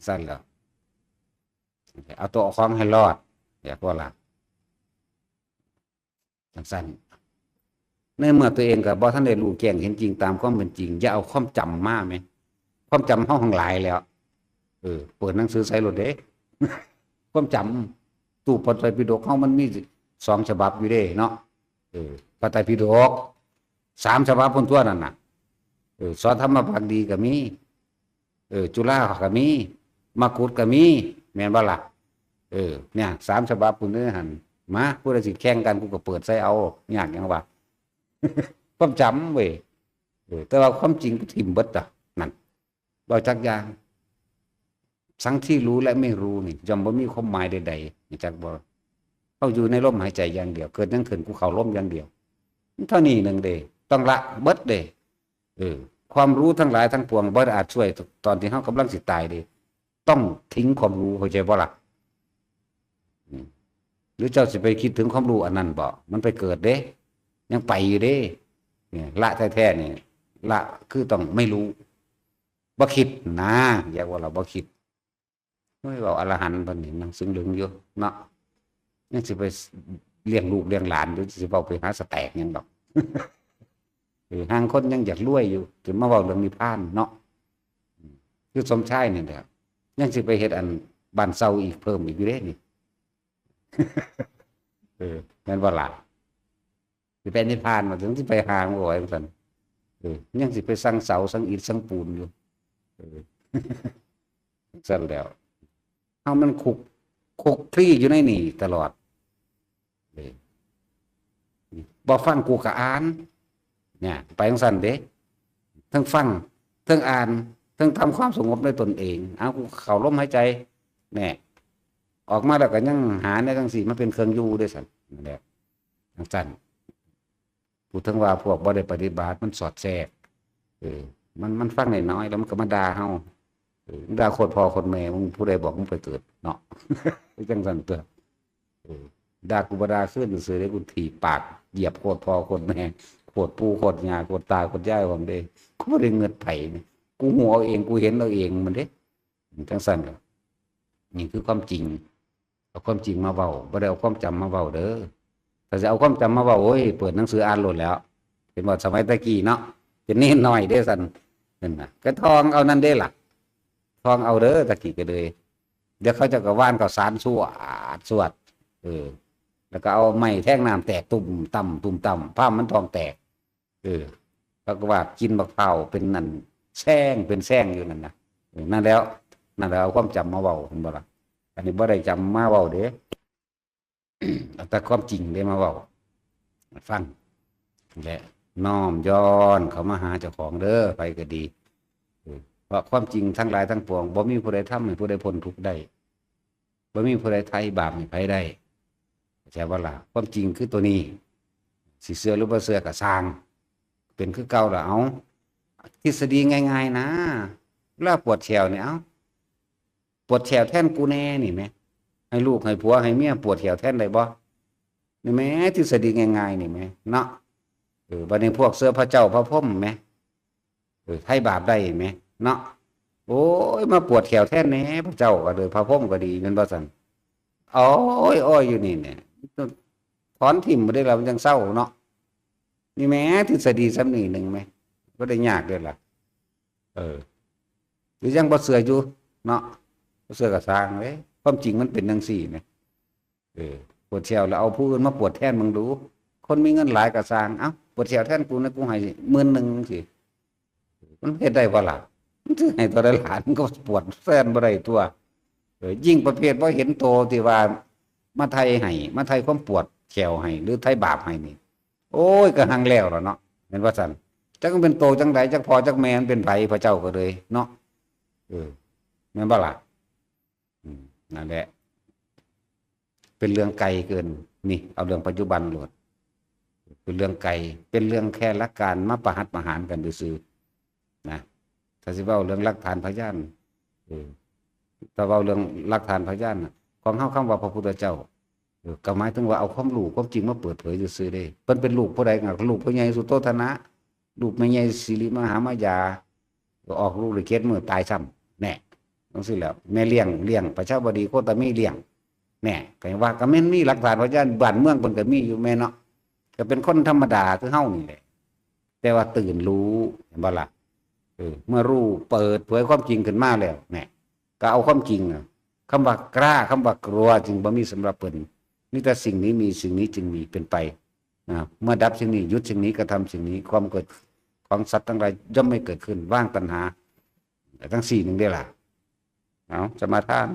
สั่นแล้วเอาตัวของให้รอดอยากว่าล่ะสั้นในเมื่อตัวเองกับบ่ท่านได้รู้แจ้งเห็นจริงตามความเป็นจริงอย่าเอาความจำมาไหมความจำเฮาทั้งหลายแล้วเปิดหนังสือใส่รถเด้ความจำตู้พระไตรปิฎกเฮามันมี2 ฉบับอยู่เด้เนาะพระไตรปิฎก3 ฉบับพุ่นตัวนั่นน่ะสอนธรรมภาคดีก็มีจุฬาก็มีมกุฏก็มีแม่นบ่ล่ะเนี่ย3 ฉบับพุ่นเด้อหั่นมาผู้ใดสิแข่งกันกูก็เปิดใส่เอายากหยังวะความจำเว้ยแต่ว่าความจริงก็ทิ่มเบิดอ่ะนั่นบ่จักอย่างทั้งที่รู้และไม่รู้นี่ย่อมบ่มีความหมายใดๆนี่จักบ่เฮาอยู่ในลมหายใจอย่างเดียวเกิดยังขึ้นกูเข้าลมอย่างเดียวเท่านี้นึงเด้ต้องละเบิดเด้ความรู้ทั้งหลายทั้งปวงบ่อาจช่วยตอนที่เฮากำลังสิตายเด้ต้องทิ้งความรู้เข้าใจบ่ล่ะหรือเจ้าสิไปคิดถึงความรู้อันนั้นบ่มันไปเกิดเด้ยังไปอยู่เด้เนี่ยละแท้ๆนี่ละคือต้องไม่รู้บ่คิดนะอย่าว่าเราบ่คิดไม่บอกอรหันต์เพิ่นนี่นั่งซึ้งลึงอยู่เนาะยังสิไปเลี้ยงลูกเลี้ยงหลานหรือสิเว้าไปหาสแตกหยังดอกห่างคนยังอยากรวยอยู่ถึงมาเว้าเรื่องนิพพานเนาะคือสมชายนี่แหละยังสิไปเฮ็ดอันบ้านเซาอีกเพิ่มอีกอยู่เด้นี่แม่นบ่ล่ะสิไปนิพพานมาถึงสิไปหางบ่ไหวเหมือนกันยังสิไปสั่งเสาสั่งอิฐสั่งปูนอยู่สั่นแล้วเฮามันคุกคลี่อยู่ในนี่ตลอดบ่ฟังกูก็อ่านเนี่ยไปจังซั่นเด้ทั้งฟังทั้งอ่านทั้งทำความสงบในตนเองเอากูเข้าลมหายใจแน่ออกมาแล้วก็ยังหาในจังซี่มันเป็นเครื่องอยู่ด้วยซั่นนั่นแหละจังซั่นพูดถึงว่าพวกบ่ได้ปฏิบัติมันสอดแทรกมันฟังน้อยๆแล้วมันก็มาด่าเฮาด่าโคตรพ่อโคตรแม่มึงผู้ใดบอกมึงไปเกิดเนาะจังซั่นตัวด่ากูบ่ด่าขึ้นซื่อๆได้กูถีบปากเหยียบโคตรพ่อโคตรแม่โคตรปู่โคตรย่าโคตรตาโคตรยายผมเด้กูบ่ได้เงินไผนี่กูฮู้เอาเองกูเห็นเอาเองมันเด้จังซั่นนี่คือความจริงเอาความจริงมาเว้าบ่ได้เอาความจำมาเว้าเด้อถ้าจะเอาความจำมาเว้าโอ้ยเปิดหนังสืออ่านโลดแล้วเป็นว่าสมัยตะกี้เนาะเป็นนิดหน่อยเด้ซั่นนั่นน่ะก็ทองเอานั่นเด้ล่ะทองเอาเด้อตะกี้ก็เลยเดี๋ยวเขาจะก็ว่านข้าวสารสวดแล้วก็เอาไม้แท่งน้ำแตกตุ่มต่ำผ้ามันทองแตก เขาก็ว่ากินบักเผาเป็นนั่นแซงเป็นแซงอยู่นั่นนะนั่นแล้วเอาความจำมาเว้าเห็นบ่ล่ะอันนี้บ่ได้จำมาเว้าเด้ เอาแต่ความจริงได้มาเว้าฟังและน้อมย้อนเขามาหาเจ้าของเด้อไปก็ดีเพราะความจริงทั้งหลายทั้งปวงบ่มีผู้ใดทำให้ผู้ใดพ้นทุกข์ได้บ่มีผู้ใดไถ่บาปให้ไผได้ใช่ว่าล่ะความจริงคือตัวนี้สิเชื่อหรือบ่เชื่อก็สร้างเป็นคือเก่าล่ะเอาทฤษฎีง่ายๆนะเวลาปวดแขวเนี่ยเอาปวดแขวแทนกูแน่นี่แม่ให้ลูกให้ผัวให้เมียปวดแขวแทนได้บ่นี่แม่ทฤษฎีง่ายๆนี่แม่เนาะบัดนี้พวกเสื้อพระเจ้าพระพรหมแม่ไถ่บาปได้แม่เนาะโอ้ยมาปวดแขวแทนแหน่พระเจ้าก็เลยพระพรหมก็ดีแม่นบ่ซั่นโอ้ยอยู่นี่เนี่ยถอนทิ่มบ่ได้แล้วมันจังเศร้าเนาะนี่แม่ทฤษฎีซ้ำนี่หนึ่งไหมก็ได้ยากเลยล่ะหรือยังบ่เสืออยู่เนาะบ่เสือก็สร้างเลยความจริงมันเป็นจังซี่นะปวดแขวแล้วเอาผู้อื่นมาปวดแทนมึงดูคนมีเงินหลายก็สร้างเอ้าปวดแขวแทนกูนะกูให้10,000สิมันเฮ็ดได้บ่ล่ะมันสิให้ตัวได้หลานมันก็ปวดแทนบ่ได้ตัวยิ่งประเภทบ่เห็นโตที่ว่ามาไทยให้มาไทยความปวดแขวให้หรือไทยบาปให้นี่โอ้ยก็หังแล้วล่ะเนาะเห็นว่าซั่นจักมันเป็นโตจังไดจักพ่อจักแม่มันเป็นไผพระเจ้าก็เลยเนาะแม่นบ่ล่ะนั่นแหละเป็นเรื่องไกลเกินนี่เอาเรื่องปัจจุบันโลดเป็นเรื่องไกลเป็นเรื่องแค่ละการมาประหัตประหารกันซื่อๆนะถ้าสิเว้าเรื่องหลักฐานพยานถ้าเว้าเรื่องหลักฐานพยานของเฮาคำว่าพระพุทธเจ้าก็หมายถึงว่าเอาความรู้ความจริงมาเปิดเผยซื่อๆเด้เพิ่นเป็นลูกผู้ใดก็ลูกพ่อใหญ่สุโธทนะลูกแม่ใหญ่สิริมหามายาก็ออกลูกได้เกศมื้อตายซ้ำแน่จังซี่แหล้วแม่เลี้ยงประชาบดีโคตมีเลี้ยงแน่ก็ว่าก็แม่นมีหลักฐานพยานบ้านเมืองเพิ่นก็มีอยู่แม่เนาะก็เป็นคนธรรมดาคือเฮานี่แหละแต่ว่าตื่นรู้เห็นบ่ล่ะเมื่อรู้เปิดเผยความจริงขึ้นมาแล้วแน่ก็เอาความจริงคำว่ากล้าคำว่ากลัวจึงบ่มีสำหรับเพิ่นนี่แต่สิ่งนี้มีสิ่งนี้จึงมีเป็นไปเมื่อดับสิ่งนี้หยุดสิ่งนี้กระทำสิ่งนี้ความเกิดของสัตว์ทั้งหลายย่อมไม่เกิดขึ้นว่างตัณหาทั้ง4นึงได้ล่ะเอาสมาทาน